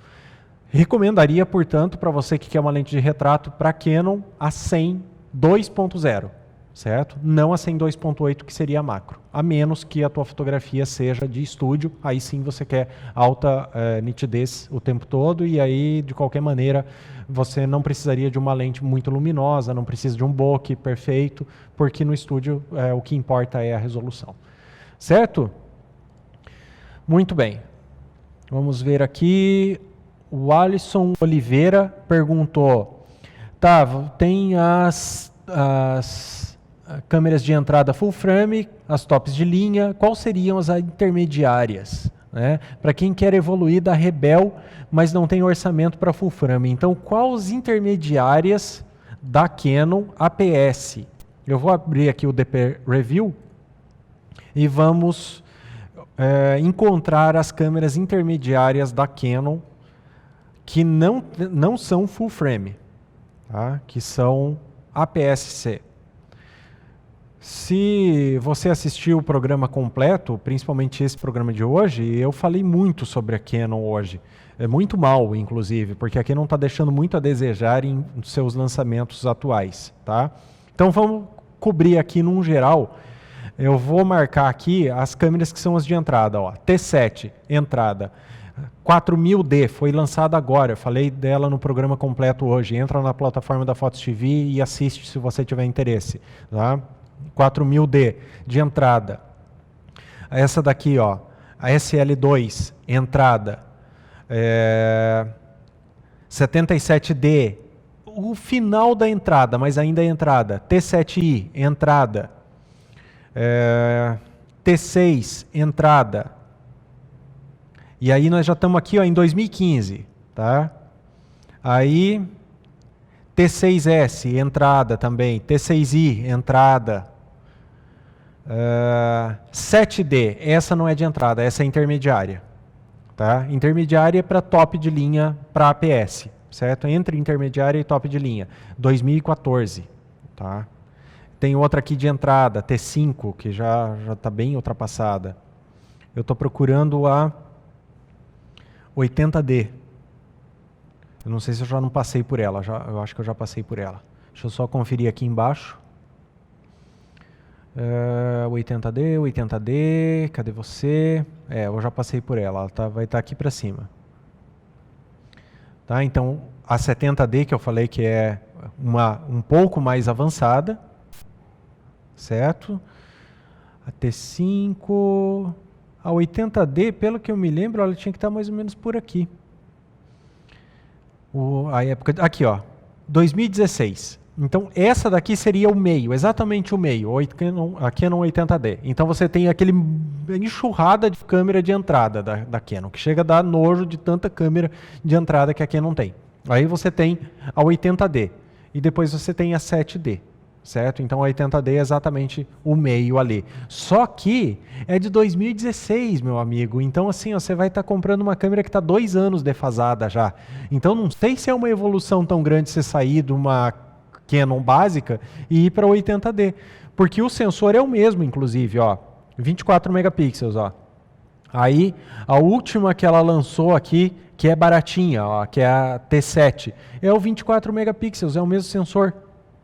Recomendaria, portanto, para você que quer uma lente de retrato para Canon, a 100 2.0, certo? Não a 100 2.8, que seria macro. A menos que a tua fotografia seja de estúdio, aí sim você quer alta nitidez o tempo todo, e aí, de qualquer maneira, você não precisaria de uma lente muito luminosa, não precisa de um bokeh perfeito, porque no estúdio o que importa é a resolução. Certo? Muito bem. Vamos ver aqui. O Alisson Oliveira perguntou, tá, tem as câmeras de entrada full frame, as tops de linha, quais seriam as intermediárias? Né? Para quem quer evoluir da Rebel, mas não tem orçamento para full frame. Então, quais intermediárias da Canon APS? Eu vou abrir aqui o DP Review e vamos encontrar as câmeras intermediárias da Canon que não são full frame, tá? Que são APS-C. Se você assistiu o programa completo, principalmente esse programa de hoje, eu falei muito sobre a Canon hoje. É muito mal, inclusive, porque a Canon está deixando muito a desejar em seus lançamentos atuais. Tá? Então vamos cobrir aqui num geral. Eu vou marcar aqui as câmeras que são as de entrada. Ó. T7, entrada. 4000D, foi lançada agora, eu falei dela no programa completo hoje. Entra na plataforma da Fotos TV e assiste se você tiver interesse. Tá? 4000D de entrada. Essa daqui, ó, a SL2, entrada. 77D, o final da entrada, mas ainda é entrada. T7i, entrada. T6, entrada. E aí nós já estamos aqui, ó, em 2015, tá? Aí T6S, entrada também, T6i, entrada. 7D, essa não é de entrada, essa é intermediária. Tá? Intermediária é para top de linha para APS, certo? Entre intermediária e top de linha, 2014. Tá? Tem outra aqui de entrada, T5, que já está bem ultrapassada. Eu estou procurando a 80D. Eu não sei se eu já não passei por ela, eu acho que eu já passei por ela. Deixa eu só conferir aqui embaixo. 80D, cadê você? Eu já passei por ela, vai estar aqui para cima. Tá? Então, a 70D, que eu falei que é um pouco mais avançada, certo? A T5, a 80D, pelo que eu me lembro, ela tinha que estar mais ou menos por aqui. A época, aqui, ó, 2016. Então, essa daqui seria o meio, exatamente o meio, a Canon 80D. Então, você tem aquele enxurrada de câmera de entrada da Canon, que chega a dar nojo de tanta câmera de entrada que a Canon tem. Aí você tem a 80D e depois você tem a 7D, certo? Então, a 80D é exatamente o meio ali. Só que é de 2016, meu amigo. Então, assim, ó, você vai estar comprando uma câmera que está 2 anos defasada já. Então, não sei se é uma evolução tão grande você sair de uma Canon básica e ir para 80D, porque o sensor é o mesmo, inclusive, ó, 24 megapixels, ó. Aí a última que ela lançou aqui, que é baratinha, ó, que é a T7, é o 24 megapixels, é o mesmo sensor,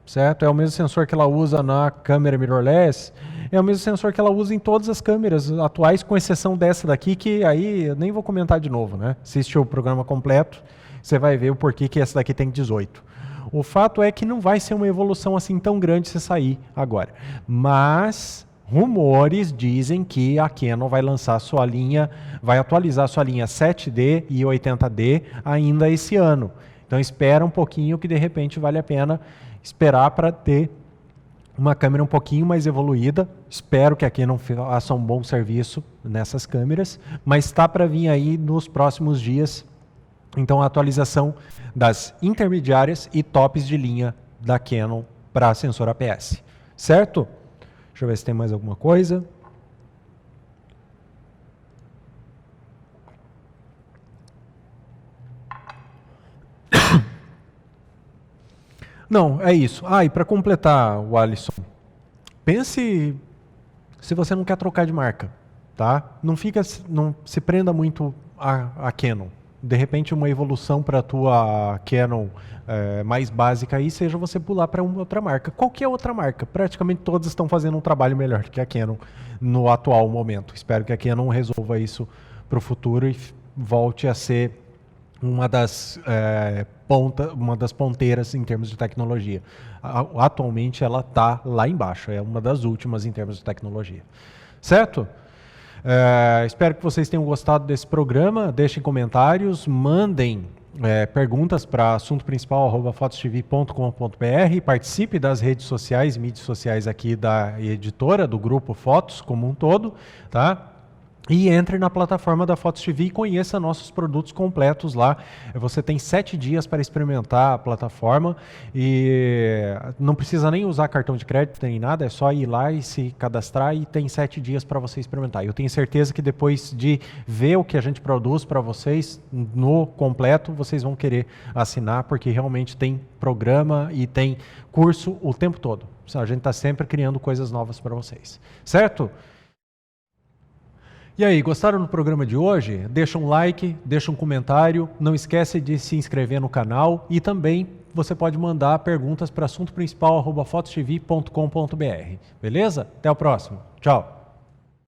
certo? É o mesmo sensor que ela usa na câmera mirrorless, é o mesmo sensor que ela usa em todas as câmeras atuais, com exceção dessa daqui, que aí eu nem vou comentar de novo, né? Assiste o programa completo, você vai ver o porquê que essa daqui tem 18. O fato é que não vai ser uma evolução assim tão grande se sair agora. Mas rumores dizem que a Canon vai lançar sua linha, vai atualizar sua linha 7D e 80D ainda esse ano. Então espera um pouquinho que de repente vale a pena esperar para ter uma câmera um pouquinho mais evoluída. Espero que a Canon faça um bom serviço nessas câmeras, mas está para vir aí nos próximos dias. Então a atualização das intermediárias e tops de linha da Canon para sensor APS. Certo? Deixa eu ver se tem mais alguma coisa. Não, é isso. E para completar, o Alisson, pense se você não quer trocar de marca, tá? Não se prenda muito a Canon. De repente, uma evolução para a tua Canon mais básica aí seja você pular para uma outra marca. Qualquer outra marca. Praticamente todas estão fazendo um trabalho melhor que a Canon no atual momento. Espero que a Canon resolva isso para o futuro e volte a ser uma das ponteiras em termos de tecnologia. Atualmente ela está lá embaixo, é uma das últimas em termos de tecnologia. Certo? Espero que vocês tenham gostado desse programa. Deixem comentários, mandem perguntas para assuntoprincipal@fotostv.com.br, participe das redes sociais, mídias sociais aqui da editora, do grupo Fotos como um todo, tá? E entre na plataforma da Fotos TV e conheça nossos produtos completos lá. Você tem 7 dias para experimentar a plataforma e não precisa nem usar cartão de crédito nem nada, é só ir lá e se cadastrar e tem 7 dias para você experimentar. Eu tenho certeza que depois de ver o que a gente produz para vocês no completo, vocês vão querer assinar, porque realmente tem programa e tem curso o tempo todo. A gente está sempre criando coisas novas para vocês. Certo? E aí, gostaram do programa de hoje? Deixa um like, deixa um comentário, não esquece de se inscrever no canal e também você pode mandar perguntas para assuntoprincipal@fotostv.com.br. Beleza? Até o próximo. Tchau!